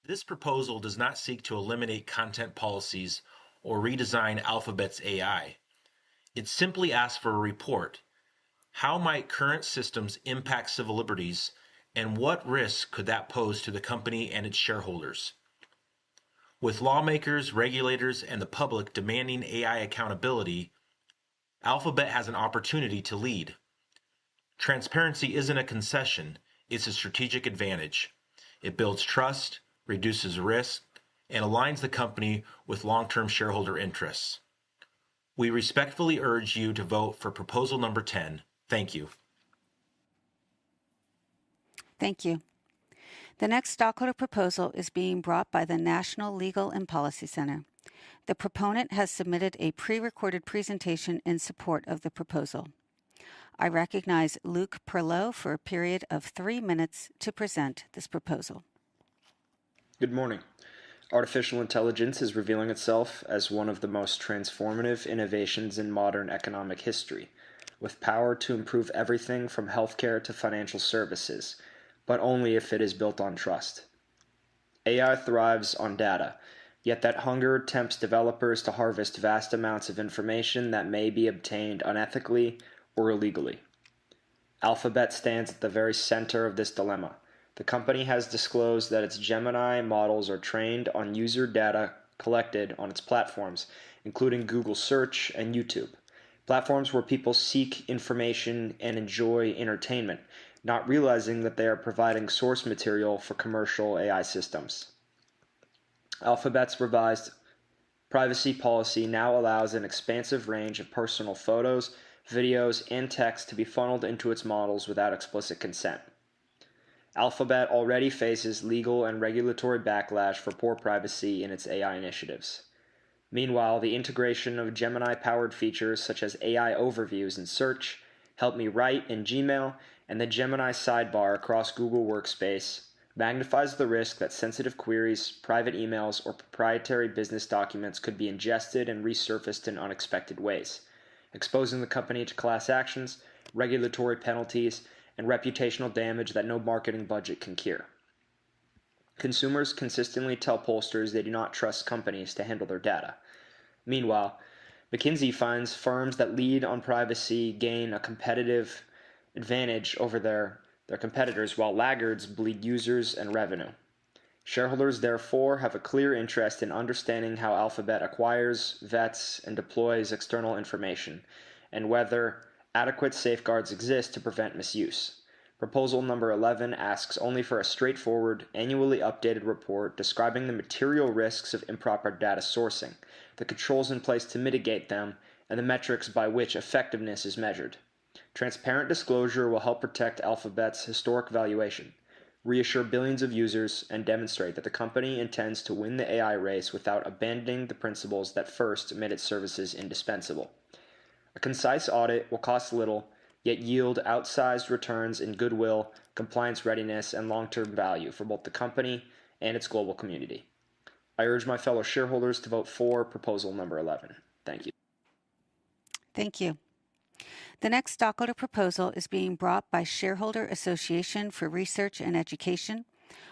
This proposal does not seek to eliminate content policies or redesign Alphabet's AI. It simply asks for a report. How might current systems impact civil liberties, and what risks could that pose to the company and its shareholders? With lawmakers, regulators, and the public demanding AI accountability, Alphabet has an opportunity to lead. Transparency isn't a concession, it's a strategic advantage. It builds trust, reduces risk, and aligns the company with long-term shareholder interests. We respectfully urge you to vote for proposal number 10. Thank you. Thank you. The next stockholder proposal is being brought by the National Legal and Policy Center. The proponent has submitted a pre-recorded presentation in support of the proposal. I recognize Luke Perlot for a period of 3 minutes to present this proposal. Good morning. Artificial intelligence is revealing itself as one of the most transformative innovations in modern economic history, with power to improve everything from healthcare to financial services, but only if it is built on trust. AI thrives on data, yet that hunger tempts developers to harvest vast amounts of information that may be obtained unethically or illegally. Alphabet stands at the very center of this dilemma. The company has disclosed that its Gemini models are trained on user data collected on its platforms, including Google Search and YouTube. platforms where people seek information and enjoy entertainment, not realizing that they are providing source material for commercial AI systems. Alphabet's revised privacy policy now allows an expansive range of personal photos, videos, and text to be funneled into its models without explicit consent. Alphabet already faces legal and regulatory backlash for poor privacy in its AI initiatives. Meanwhile, the integration of Gemini-powered features such as AI overviews in Search, Help Me Write in Gmail, and the Gemini sidebar across Google Workspace magnifies the risk that sensitive queries, private emails, or proprietary business documents could be ingested and resurfaced in unexpected ways, exposing the company to class actions, regulatory penalties, and reputational damage that no marketing budget can cure. Consumers consistently tell pollsters they do not trust companies to handle their data. Meanwhile, McKinsey finds firms that lead on privacy gain a competitive advantage over their competitors, while laggards bleed users and revenue. Shareholders, therefore, have a clear interest in understanding how Alphabet acquires, vets, and deploys external information, and whether adequate safeguards exist to prevent misuse. Proposal number 11 asks only for a straightforward, annually updated report describing the material risks of improper data sourcing, the controls in place to mitigate them, and the metrics by which effectiveness is measured. Transparent disclosure will help protect Alphabet's historic valuation, reassure billions of users, and demonstrate that the company intends to win the AI race without abandoning the principles that first made its services indispensable. A concise audit will cost little, yet yield outsized returns in goodwill, compliance readiness, and long-term value for both the company and its global community. I urge my fellow shareholders to vote for proposal number 11. Thank you. Thank you. The next stockholder proposal is being brought by Shareholder Association for Research and Education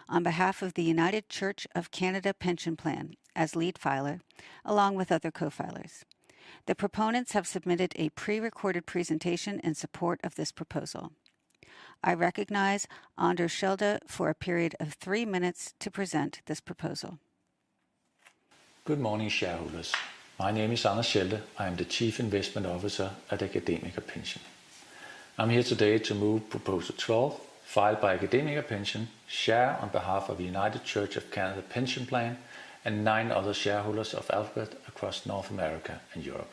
on behalf of the United Church of Canada Pension Plan as lead filer, along with other co-filers. The proponents have submitted a pre-recorded presentation in support of this proposal. I recognize Anders Schelde for a period of 3 minutes to present this proposal. Good morning, shareholders. My name is Anders Schelde. I am the Chief Investment Officer at Academic Pension. I'm here today to move Proposal 12, filed by Academic Pension, share on behalf of the United Church of Canada Pension Plan and 9 other shareholders of Alphabet across North America and Europe.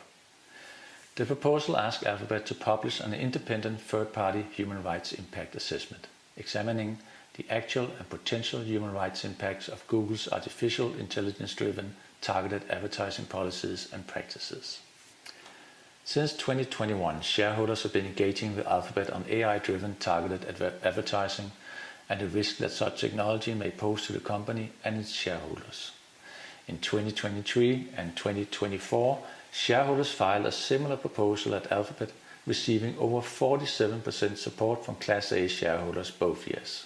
The proposal asks Alphabet to publish an independent third-party human rights impact assessment, examining the actual and potential human rights impacts of Google's artificial intelligence-driven targeted advertising policies and practices. Since 2021, shareholders have been engaging with Alphabet on AI-driven targeted advertising and the risk that such technology may pose to the company and its shareholders. In 2023 and 2024, shareholders filed a similar proposal at Alphabet, receiving over 47% support from Class A shareholders both years.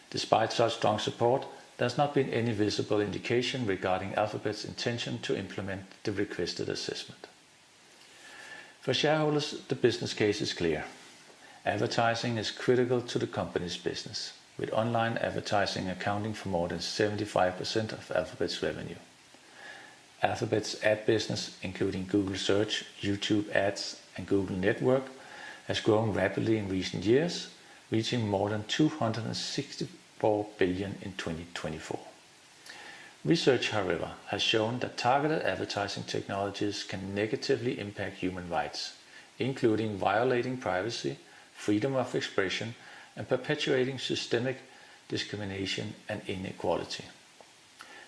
Despite such strong support, there has not been any visible indication regarding Alphabet's intention to implement the requested assessment. For shareholders, the business case is clear. Advertising is critical to the company's business, with online advertising accounting for more than 75% of Alphabet's revenue. Alphabet's ad business, including Google Search, YouTube Ads, and Google Network, has grown rapidly in recent years, reaching more than $264 billion in 2024. Research, however, has shown that targeted advertising technologies can negatively impact human rights, including violating privacy, freedom of expression, and perpetuating systemic discrimination and inequality.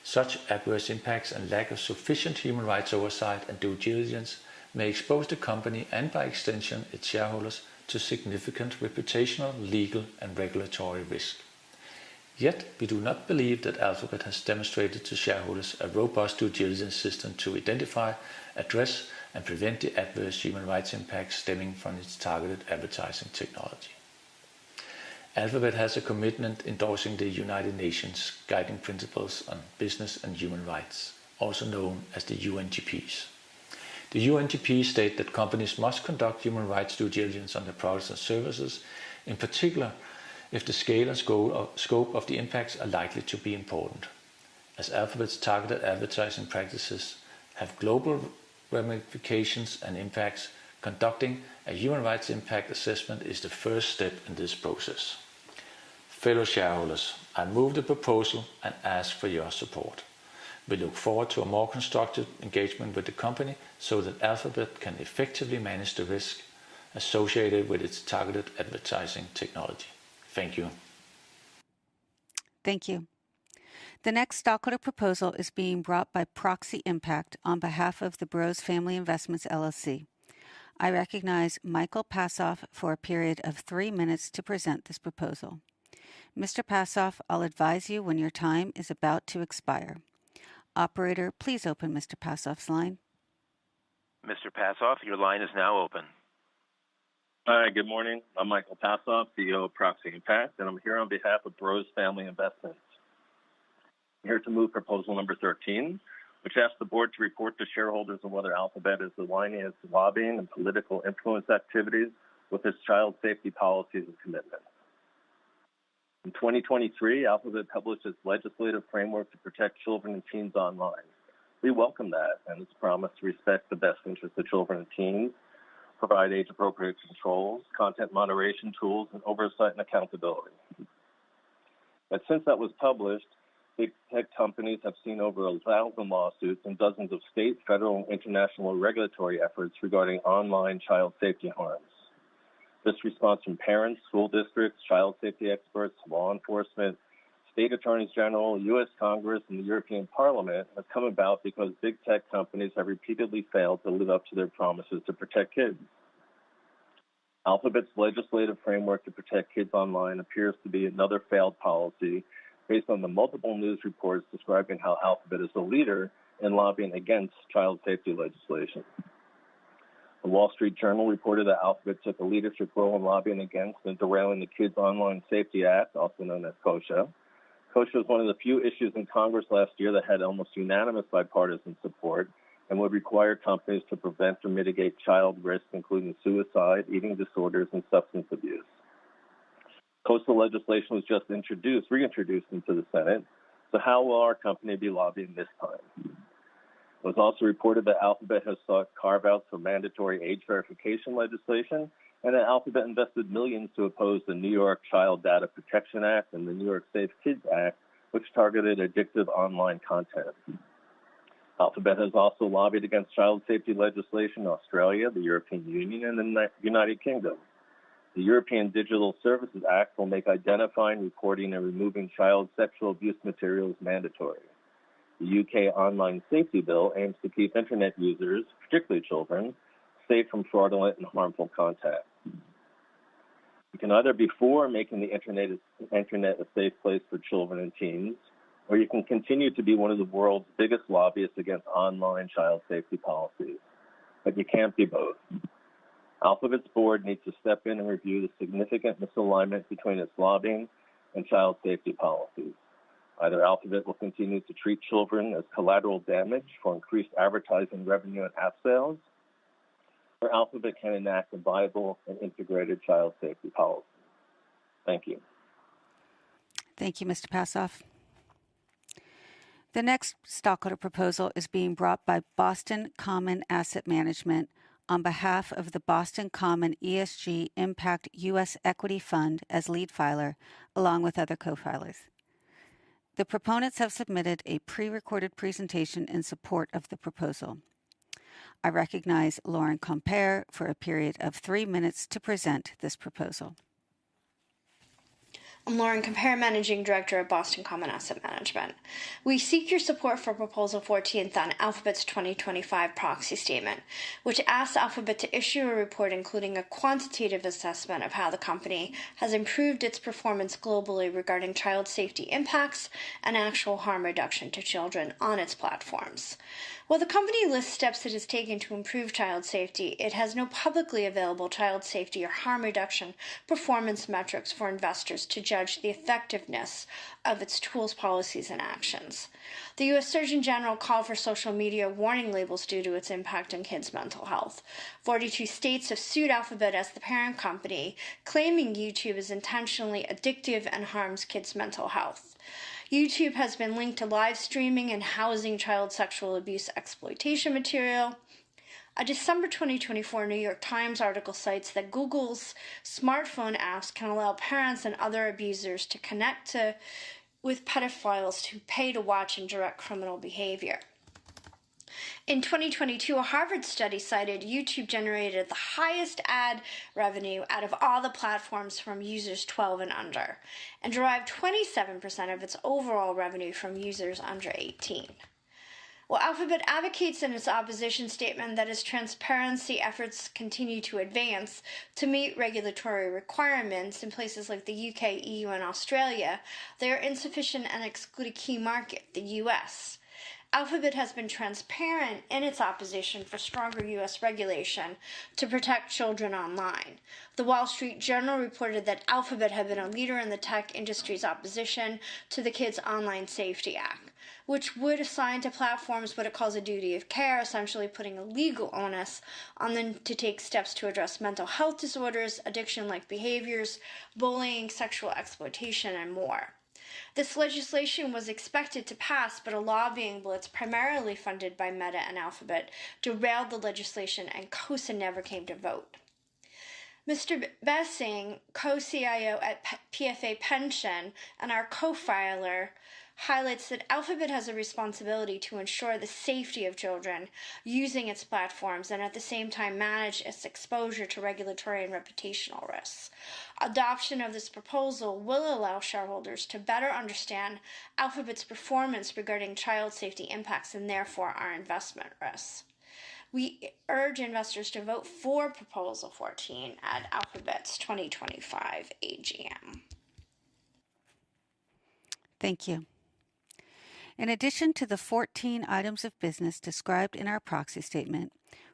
Such adverse impacts and lack of sufficient human rights oversight and due diligence may expose the company and, by extension, its shareholders to significant reputational, legal, and regulatory risk. Yet, we do not believe that Alphabet has demonstrated to shareholders a robust due diligence system to identify, address, and prevent the adverse human rights impacts stemming from its targeted advertising technology. Alphabet has a commitment endorsing the United Nations Guiding Principles on Business and Human Rights, also known as the UNGPs. The UNGPs state that companies must conduct human rights due diligence on their products and services, in particular if the scale and scope of the impacts are likely to be important. As Alphabet's targeted advertising practices have global ramifications and impacts, Conducting a human rights impact assessment is the first step in this process. Fellow shareholders, I move the proposal and ask for your support. We look forward to a more constructive engagement with the company so that Alphabet can effectively manage the risk associated with its targeted advertising technology. Thank you. Thank you. The next stockholder proposal is being brought by Proxy Impact on behalf of the Bros Family Investments, LLC. I recognize Michael Passoff for a period of 3 minutes to present this proposal. Mr. Passoff, I'll advise you when your time is about to expire. Operator, please open Mr. Passoff's line. Mr. Passoff, your line is now open. Hi, good morning. I'm Michael Passoff, CEO of Proxy Impact, and I'm here on behalf of Bros Family Investments. I'm here to move proposal number 13, which asks the board to report to shareholders on whether Alphabet is aligning its lobbying and political influence activities with its child safety policies and commitments. In 2023, Alphabet published its legislative framework to protect children and teens online. We welcome that and its promise to respect the best interests of children and teens, provide age-appropriate controls, content moderation tools, and oversight and accountability. But since that was published, big tech companies have seen over 1,000 lawsuits and dozens of state, federal, and international regulatory efforts regarding online child safety harms. This response from parents, school districts, child safety experts, law enforcement, state attorneys general, U.S. Congress, and the European Parliament has come about because big tech companies have repeatedly failed to live up to their promises to protect kids. Alphabet's legislative framework to protect kids online appears to be another failed policy based on the multiple news reports describing how Alphabet is a leader in lobbying against child safety legislation. The Wall Street Journal reported that Alphabet took a leadership role in lobbying against and derailing the Kids Online Safety Act, also known as KOSHA. KOSHA was one of the few issues in Congress last year that had almost unanimous bipartisan support and would require companies to prevent or mitigate child risk, including suicide, eating disorders, and substance abuse. KOSHA legislation was just reintroduced into the Senate, so how will our company be lobbying this time? It was also reported that Alphabet has sought carve-outs for mandatory age verification legislation, and that Alphabet invested millions to oppose the New York Child Data Protection Act and the New York Safe Kids Act, which targeted addictive online content. Alphabet has also lobbied against child safety legislation in Australia, the European Union, and the United Kingdom. The European Digital Services Act will make identifying, reporting, and removing child sexual abuse materials mandatory. The UK Online Safety Bill aims to keep Internet users, particularly children, safe from fraudulent and harmful content. You can either be for making the Internet a safe place for children and teens, or you can continue to be one of the world's biggest lobbyists against online child safety policies. But you can't be both. Alphabet's board needs to step in and review the significant misalignment between its lobbying and child safety policies. Either Alphabet will continue to treat children as collateral damage for increased advertising revenue and app sales, or Alphabet can enact a viable and integrated child safety policy. Thank you. Thank you, Mr. Passoff. The next stockholder proposal is being brought by Boston Common Asset Management on behalf of the Boston Common ESG Impact U.S. Equity Fund as lead filer, along with other co-filers. The proponents have submitted a pre-recorded presentation in support of the proposal. I recognize Lauren Compere for a period of 3 minutes to present this proposal. I'm Lauren Compere, Managing Director of Boston Common Asset Management. We seek your support for Proposal 14th on Alphabet's 2025 proxy statement, which asks Alphabet to issue a report including a quantitative assessment of how the company has improved its performance globally regarding child safety impacts and actual harm reduction to children on its platforms. While the company lists steps it has taken to improve child safety, it has no publicly available child safety or harm reduction performance metrics for investors to judge the effectiveness of its tools, policies, and actions. The U.S. Surgeon General called for social media warning labels due to its impact on kids' mental health. 42 states have sued Alphabet as the parent company, claiming YouTube is intentionally addictive and harms kids' mental health. YouTube has been linked to live streaming and housing child sexual abuse exploitation material. A December 2024 New York Times article cites that Google's smartphone apps can allow parents and other abusers to connect with pedophiles who pay to watch and direct criminal behavior. In 2022, a Harvard study cited YouTube generated the highest ad revenue out of all the platforms from users 12 and under, and derived 27% of its overall revenue from users under 18. Well, Alphabet advocates in its opposition statement that its transparency efforts continue to advance to meet regulatory requirements in places like the UK, EU, and Australia, they are insufficient and exclude a key market, the US. Alphabet has been transparent in its opposition for stronger U.S. regulation to protect children online. The Wall Street Journal reported that Alphabet had been a leader in the tech industry's opposition to the Kids Online Safety Act, which would assign to platforms what it calls a duty of care, essentially putting a legal onus on them to take steps to address mental health disorders, addiction-like behaviors, bullying, sexual exploitation, and more. This legislation was expected to pass, but a lobbying blitz primarily funded by Meta and Alphabet derailed the legislation, and KOSA never came to vote. Mr. Bessing, co-CIO at PFA Pension and our co-filer, highlights that Alphabet has a responsibility to ensure the safety of children using its platforms and at the same time manage its exposure to regulatory and reputational risks. Adoption of this proposal will allow shareholders to better understand Alphabet's performance regarding child safety impacts and therefore our investment risks. We urge investors to vote for Proposal 14 at Alphabet's 2025 AGM. Thank you. In addition to the 14 items of business described in our proxy statement,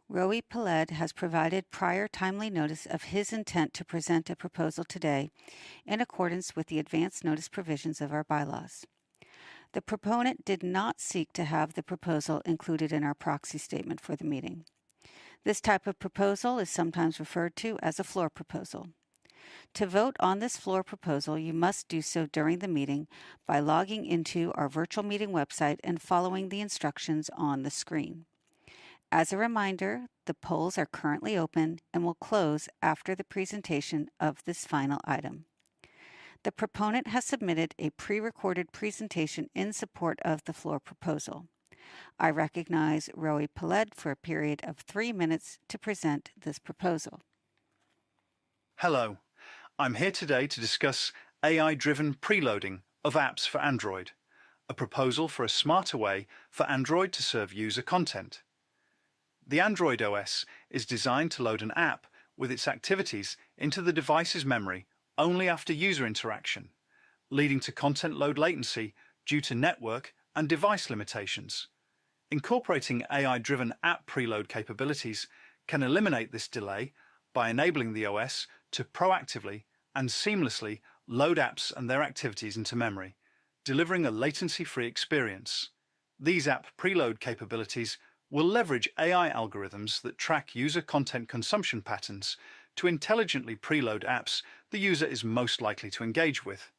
Roy Peled has provided prior timely notice of his intent to present a proposal today in accordance with the advance notice provisions of our bylaws. The proponent did not seek to have the proposal included in our proxy statement for the meeting. This type of proposal is sometimes referred to as a floor proposal. To vote on this floor proposal, you must do so during the meeting by logging into our virtual meeting website and following the instructions on the screen. As a reminder, the polls are currently open and will close after the presentation of this final item. The proponent has submitted a pre-recorded presentation in support of the floor proposal. I recognize Roy Peled for a period of 3 minutes to present this proposal. Hello, I'm here today to discuss AI-driven preloading of apps for Android, a proposal for a smarter way for Android to serve user content. The Android OS is designed to load an app with its activities into the device's memory only after user interaction, leading to content load latency due to network and device limitations. Incorporating AI-driven app preload capabilities can eliminate this delay by enabling the OS to proactively and seamlessly load apps and their activities into memory, delivering a latency-free experience. These app preload capabilities will leverage AI algorithms that track user content consumption patterns to intelligently preload apps the user is most likely to engage with.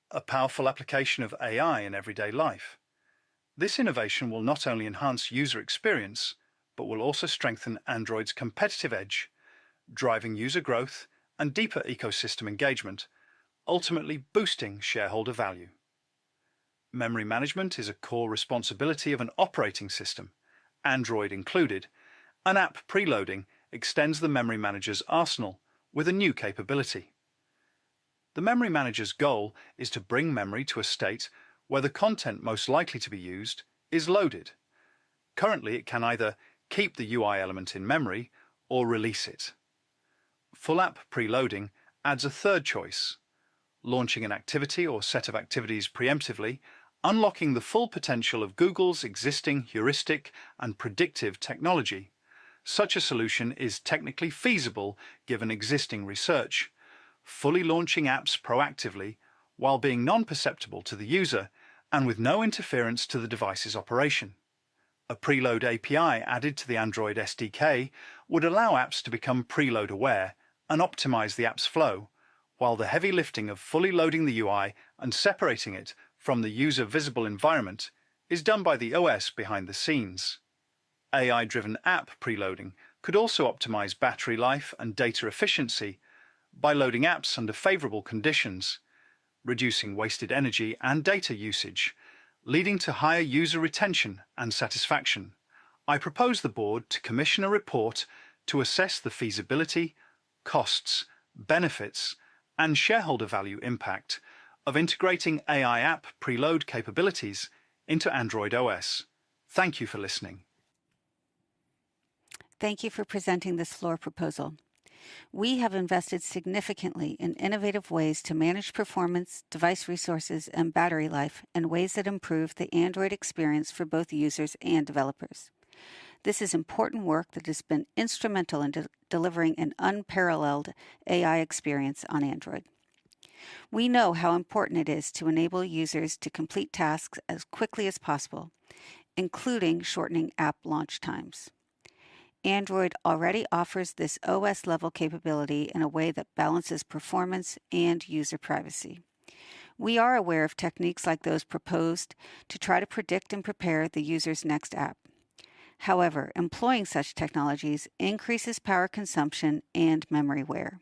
A powerful application of AI in everyday life. This innovation will not only enhance user experience, but will also strengthen Android's competitive edge, driving user growth and deeper ecosystem engagement, ultimately boosting shareholder value. Memory management is a core responsibility of an operating system, Android included, and app preloading extends the memory manager's arsenal with a new capability. The memory manager's goal is to bring memory to a state where the content most likely to be used is loaded. Currently, it can either keep the UI element in memory or release it. Full app preloading adds a third choice, launching an activity or set of activities preemptively, unlocking the full potential of Google's existing heuristic and predictive technology. Such a solution is technically feasible given existing research, fully launching apps proactively while being non-perceptible to the user and with no interference to the device's operation. A preload API added to the Android SDK would allow apps to become preload aware and optimize the app's flow, while the heavy lifting of fully loading the UI and separating it from the user visible environment is done by the OS behind the scenes. AI-driven app preloading could also optimize battery life and data efficiency by loading apps under favorable conditions, reducing wasted energy and data usage, leading to higher user retention and satisfaction. I propose the board to commission a report to assess the feasibility, costs, benefits, and shareholder value impact of integrating AI app preload capabilities into Android OS. Thank you for listening. Thank you for presenting this floor proposal. We have invested significantly in innovative ways to manage performance, device resources, and battery life in ways that improve the Android experience for both users and developers. This is important work that has been instrumental in delivering an unparalleled AI experience on Android. We know how important it is to enable users to complete tasks as quickly as possible, including shortening app launch times. Android already offers this OS-level capability in a way that balances performance and user privacy. We are aware of techniques like those proposed to try to predict and prepare the user's next app. However, employing such technologies increases power consumption and memory wear.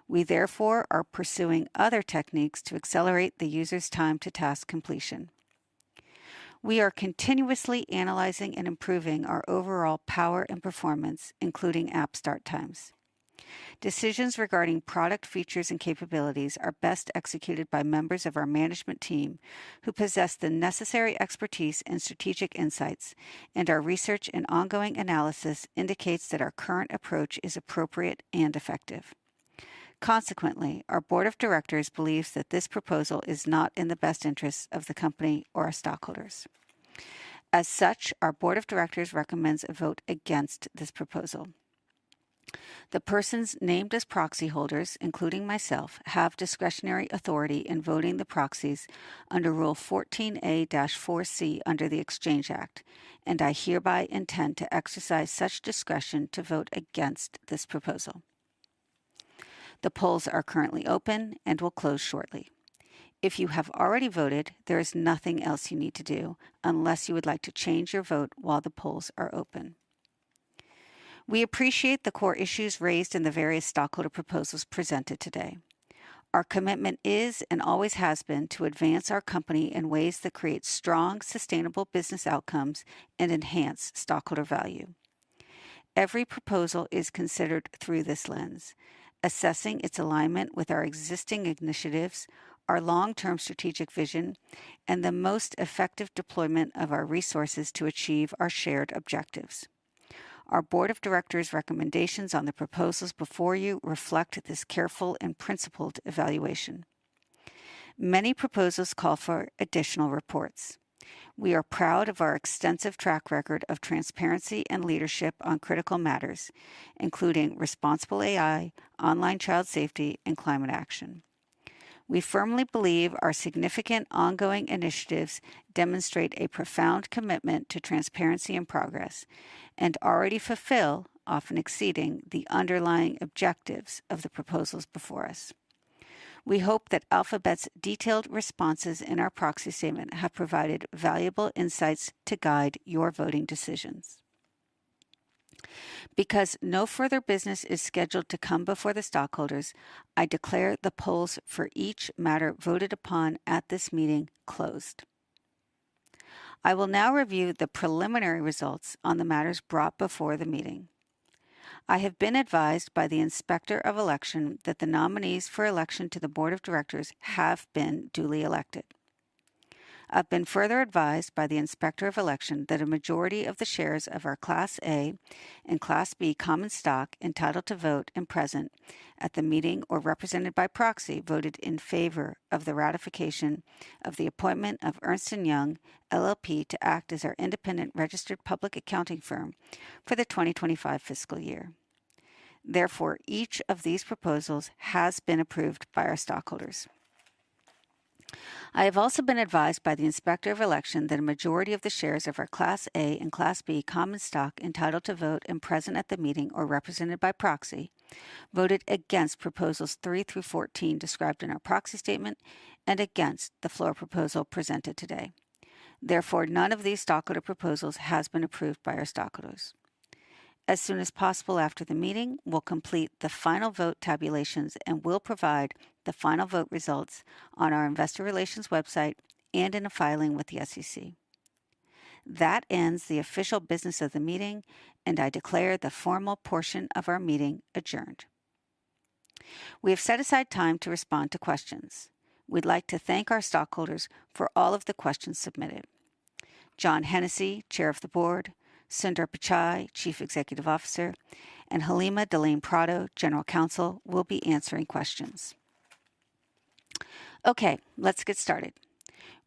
We therefore are pursuing other techniques to accelerate the user's time to task completion. We are continuously analyzing and improving our overall power and performance, including app start times. Decisions regarding product features and capabilities are best executed by members of our management team who possess the necessary expertise and strategic insights, and our research and ongoing analysis indicates that our current approach is appropriate and effective. Consequently, our board of directors believes that this proposal is not in the best interests of the company or our stockholders. As such, our board of directors recommends a vote against this proposal. The persons named as proxy holders, including myself, have discretionary authority in voting the proxies under Rule 14A-4C under the Exchange Act, and I hereby intend to exercise such discretion to vote against this proposal. The polls are currently open and will close shortly. If you have already voted, there is nothing else you need to do unless you would like to change your vote while the polls are open. We appreciate the core issues raised in the various stockholder proposals presented today. Our commitment is and always has been to advance our company in ways that create strong, sustainable business outcomes and enhance stockholder value. Every proposal is considered through this lens, assessing its alignment with our existing initiatives, our long-term strategic vision, and the most effective deployment of our resources to achieve our shared objectives. Our Board of Directors' recommendations on the proposals before you reflect this careful and principled evaluation. Many proposals call for additional reports. We are proud of our extensive track record of transparency and leadership on critical matters, including responsible AI, online child safety, and climate action. We firmly believe our significant ongoing initiatives demonstrate a profound commitment to transparency and progress, and already fulfill, often exceeding, the underlying objectives of the proposals before us. We hope that Alphabet's detailed responses in our proxy statement have provided valuable insights to guide your voting decisions. Because no further business is scheduled to come before the stockholders, I declare the polls for each matter voted upon at this meeting closed. I will now review the preliminary results on the matters brought before the meeting. I have been advised by the Inspector of Election that the nominees for election to the Board of Directors have been duly elected. I've been further advised by the Inspector of Election that a majority of the shares of our Class A and Class B common stock entitled to vote and present at the meeting or represented by proxy voted in favor of the ratification of the appointment of Ernst & Young, LLP, to act as our independent registered public accounting firm for the 2025 fiscal year. Therefore, each of these proposals has been approved by our stockholders. I have also been advised by the Inspector of Election that a majority of the shares of our Class A and Class B common stock entitled to vote and present at the meeting or represented by proxy voted against Proposals 3 through 14 described in our proxy statement and against the floor proposal presented today. Therefore, none of these stockholder proposals has been approved by our stockholders. As soon as possible after the meeting, we'll complete the final vote tabulations and will provide the final vote results on our Investor Relations website and in a filing with the SEC. That ends the official business of the meeting, and I declare the formal portion of our meeting adjourned. We have set aside time to respond to questions. We'd like to thank our stockholders for all of the questions submitted. John Hennessy, Chair of the Board, Sundar Pichai, Chief Executive Officer, and Halima Delane Prado, General Counsel, will be answering questions. Okay, let's get started.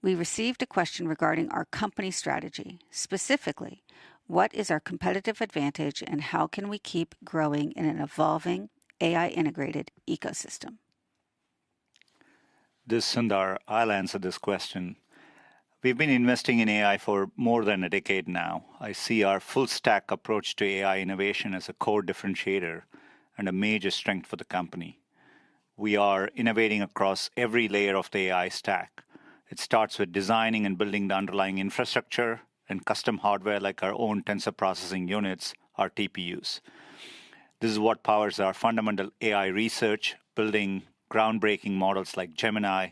We received a question regarding our company strategy. Specifically, what is our competitive advantage and how can we keep growing in an evolving AI-integrated ecosystem? This is Sundar. I'll answer this question. We've been investing in AI for more than a decade now. I see our full-stack approach to AI innovation as a core differentiator and a major strength for the company. We are innovating across every layer of the AI stack. It starts with designing and building the underlying infrastructure and custom hardware like our own tensor processing units, our TPUs. This is what powers our fundamental AI research, building groundbreaking models like Gemini,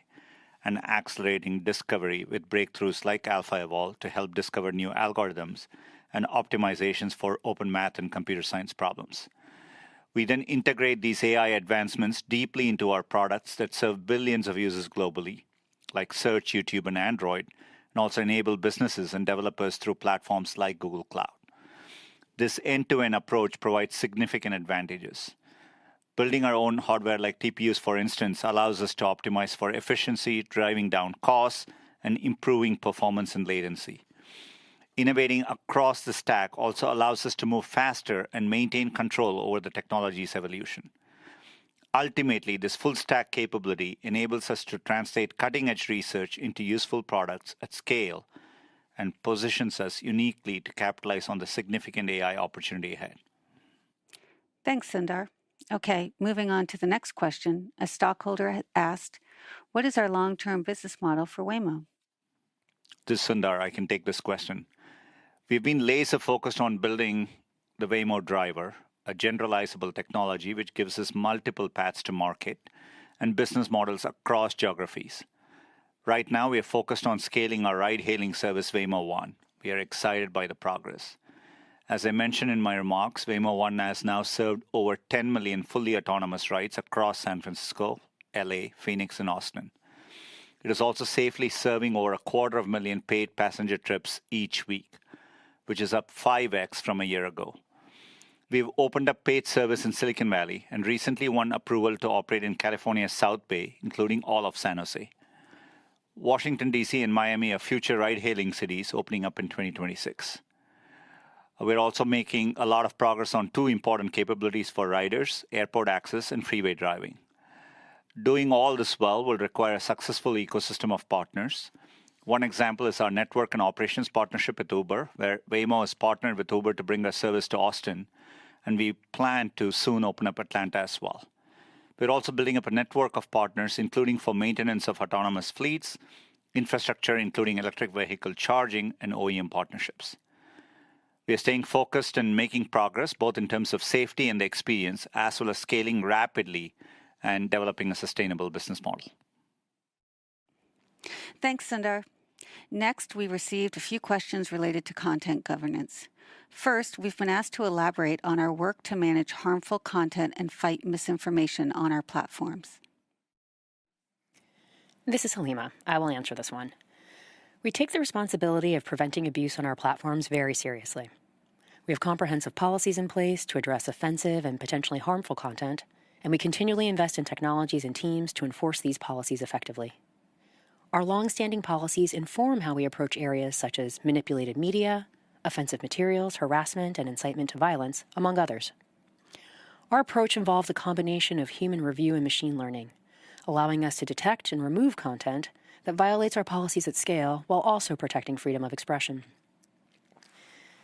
and accelerating discovery with breakthroughs like AlphaEvolve to help discover new algorithms and optimizations for open math and computer science problems. We then integrate these AI advancements deeply into our products that serve billions of users globally, like Search, YouTube, and Android, and also enable businesses and developers through platforms like Google Cloud. This end-to-end approach provides significant advantages. Building our own hardware like TPUs, for instance, allows us to optimize for efficiency, driving down costs, and improving performance and latency. Innovating across the stack also allows us to move faster and maintain control over the technology's evolution. Ultimately, this full-stack capability enables us to translate cutting-edge research into useful products at scale and positions us uniquely to capitalize on the significant AI opportunity ahead. Thanks, Sundar. Okay, moving on to the next question. A stockholder asked, what is our long-term business model for Waymo? This is Sundar. I can take this question. We've been laser-focused on building the Waymo driver, a generalizable technology which gives us multiple paths to market and business models across geographies. Right now, we are focused on scaling our ride-hailing service, Waymo One. We are excited by the progress. As I mentioned in my remarks, Waymo One has now served over 10 million fully autonomous rides across San Francisco, LA, Phoenix, and Austin. It is also safely serving over 250,000 paid passenger trips each week, which is up 5x from a year ago. We've opened up paid service in Silicon Valley and recently won approval to operate in California's South Bay, including all of San Jose. Washington, D.C. and Miami are future ride-hailing cities opening up in 2026. We're also making a lot of progress on two important capabilities for riders, airport access and freeway driving. Doing all this well will require a successful ecosystem of partners. One example is our network and operations partnership with Uber, where Waymo has partnered with Uber to bring their service to Austin, and we plan to soon open up Atlanta as well. We're also building up a network of partners, including for maintenance of autonomous fleets, infrastructure, including electric vehicle charging, and OEM partnerships. We are staying focused and making progress, both in terms of safety and the experience, as well as scaling rapidly and developing a sustainable business model. Thanks, Sundar. Next, we received a few questions related to content governance. First, we've been asked to elaborate on our work to manage harmful content and fight misinformation on our platforms. This is Halima. I will answer this one. We take the responsibility of preventing abuse on our platforms very seriously. We have comprehensive policies in place to address offensive and potentially harmful content, and we continually invest in technologies and teams to enforce these policies effectively. Our long-standing policies inform how we approach areas such as manipulated media, offensive materials, harassment, and incitement to violence, among others. Our approach involves a combination of human review and machine learning, allowing us to detect and remove content that violates our policies at scale while also protecting freedom of expression.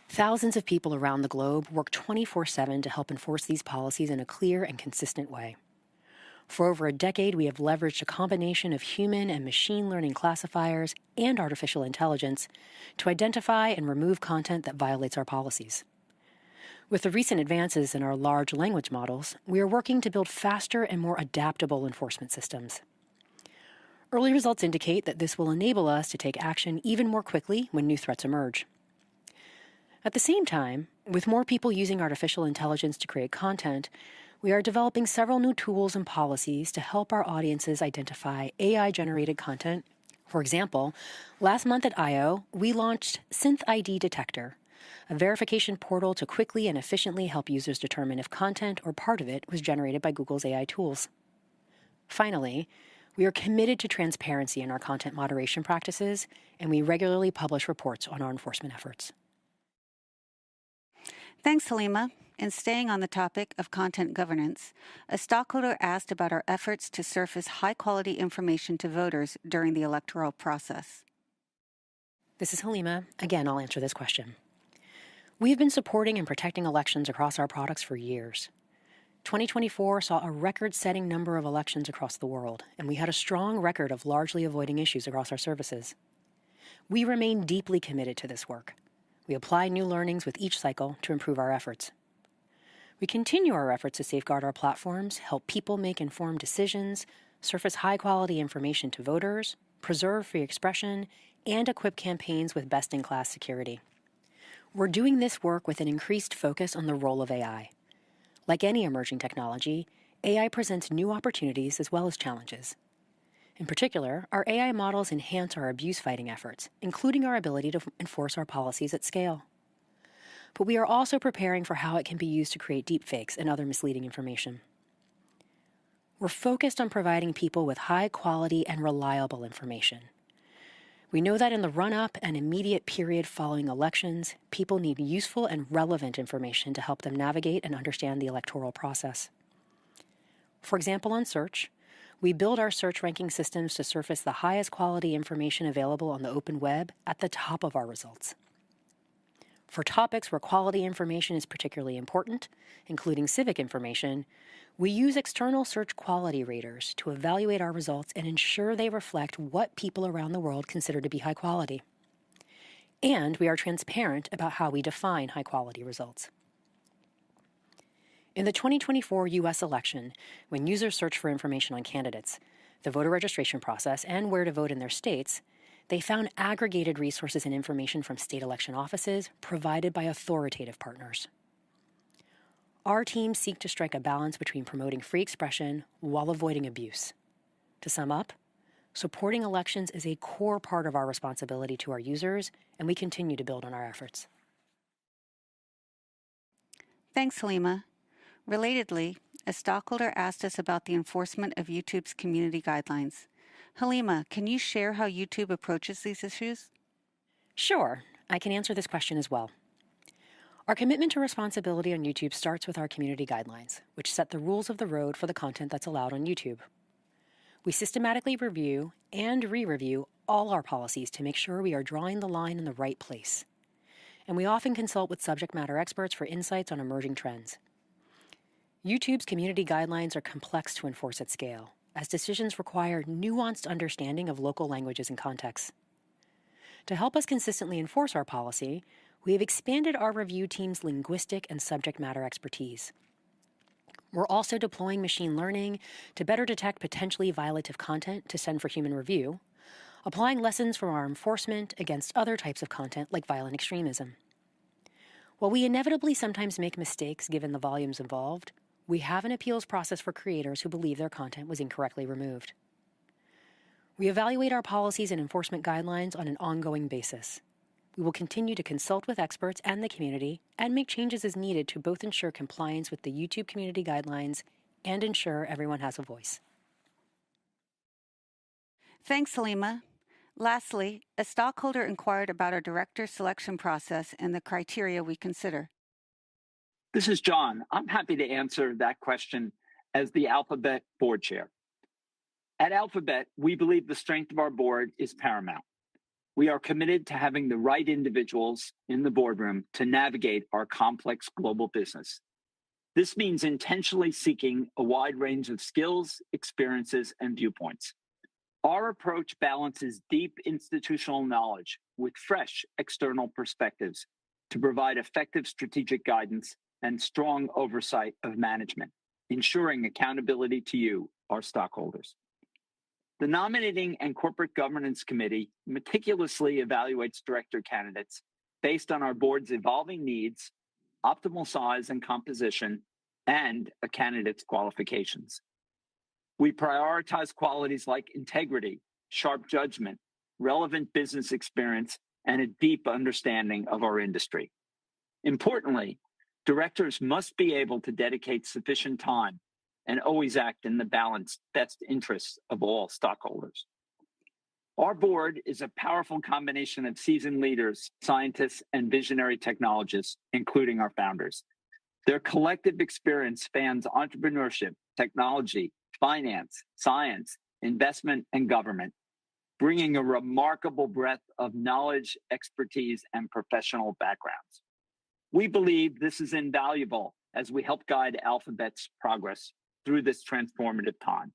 Thousands of people around the globe work 24/7 to help enforce these policies in a clear and consistent way. For over a decade, we have leveraged a combination of human and machine learning classifiers and artificial intelligence to identify and remove content that violates our policies. With the recent advances in our large language models, we are working to build faster and more adaptable enforcement systems. Early results indicate that this will enable us to take action even more quickly when new threats emerge. At the same time, with more people using artificial intelligence to create content, we are developing several new tools and policies to help our audiences identify AI-generated content. For example, last month at I/O, we launched SynthID Detector, a verification portal to quickly and efficiently help users determine if content or part of it was generated by Google's AI tools. Finally, we are committed to transparency in our content moderation practices, and we regularly publish reports on our enforcement efforts. Thanks, Halima. And staying on the topic of content governance, a stockholder asked about our efforts to surface high-quality information to voters during the electoral process. This is Halima. Again, I'll answer this question. We've been supporting and protecting elections across our products for years. 2024 saw a record-setting number of elections across the world, and we had a strong record of largely avoiding issues across our services. We remain deeply committed to this work. We apply new learnings with each cycle to improve our efforts. We continue our efforts to safeguard our platforms, help people make informed decisions, surface high-quality information to voters, preserve free expression, and equip campaigns with best-in-class security. We're doing this work with an increased focus on the role of AI. Like any emerging technology, AI presents new opportunities as well as challenges. In particular, our AI models enhance our abuse-fighting efforts, including our ability to enforce our policies at scale. But we are also preparing for how it can be used to create deepfakes and other misleading information. We're focused on providing people with high-quality and reliable information. We know that in the run-up and immediate period following elections, people need useful and relevant information to help them navigate and understand the electoral process. For example, on search, we build our search ranking systems to surface the highest quality information available on the open web at the top of our results. For topics where quality information is particularly important, including civic information, we use external search quality raters to evaluate our results and ensure they reflect what people around the world consider to be high quality. And we are transparent about how we define high quality results. In the 2024 U.S. election, when users searched for information on candidates, the voter registration process, and where to vote in their states, they found aggregated resources and information from state election offices provided by authoritative partners. Our teams seek to strike a balance between promoting free expression while avoiding abuse. To sum up, supporting elections is a core part of our responsibility to our users, and we continue to build on our efforts. Thanks, Halima. Relatedly, a stockholder asked us about the enforcement of YouTube's community guidelines. Halima, can you share how YouTube approaches these issues? Sure, I can answer this question as well. Our commitment to responsibility on YouTube starts with our community guidelines, which set the rules of the road for the content that's allowed on YouTube. We systematically review and re-review all our policies to make sure we are drawing the line in the right place. And we often consult with subject matter experts for insights on emerging trends. YouTube's community guidelines are complex to enforce at scale, as decisions require nuanced understanding of local languages and contexts. To help us consistently enforce our policy, we have expanded our review team's linguistic and subject matter expertise. We're also deploying machine learning to better detect potentially violative content to send for human review, applying lessons from our enforcement against other types of content like violent extremism. While we inevitably sometimes make mistakes given the volumes involved, we have an appeals process for creators who believe their content was incorrectly removed. We evaluate our policies and enforcement guidelines on an ongoing basis. We will continue to consult with experts and the community and make changes as needed to both ensure compliance with the YouTube community guidelines and ensure everyone has a voice. Thanks, Halima. Lastly, a stockholder inquired about our director selection process and the criteria we consider. This is John. I'm happy to answer that question as the Alphabet board chair. At Alphabet, we believe the strength of our board is paramount. We are committed to having the right individuals in the boardroom to navigate our complex global business. This means intentionally seeking a wide range of skills, experiences, and viewpoints. Our approach balances deep institutional knowledge with fresh external perspectives to provide effective strategic guidance and strong oversight of management, ensuring accountability to you, our stockholders. The Nominating and Corporate Governance Committee meticulously evaluates director candidates based on our board's evolving needs, optimal size and composition, and a candidate's qualifications. We prioritize qualities like integrity, sharp judgment, relevant business experience, and a deep understanding of our industry. Importantly, directors must be able to dedicate sufficient time and always act in the balanced best interests of all stockholders. Our board is a powerful combination of seasoned leaders, scientists, and visionary technologists, including our founders. Their collective experience spans entrepreneurship, technology, finance, science, investment, and government, bringing a remarkable breadth of knowledge, expertise, and professional backgrounds. We believe this is invaluable as we help guide Alphabet's progress through this transformative time.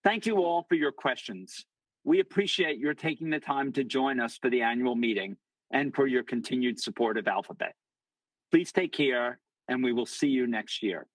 Thank you all for your questions. We appreciate your taking the time to join us for the annual meeting and for your continued support of Alphabet. Please take care, and we will see you next year.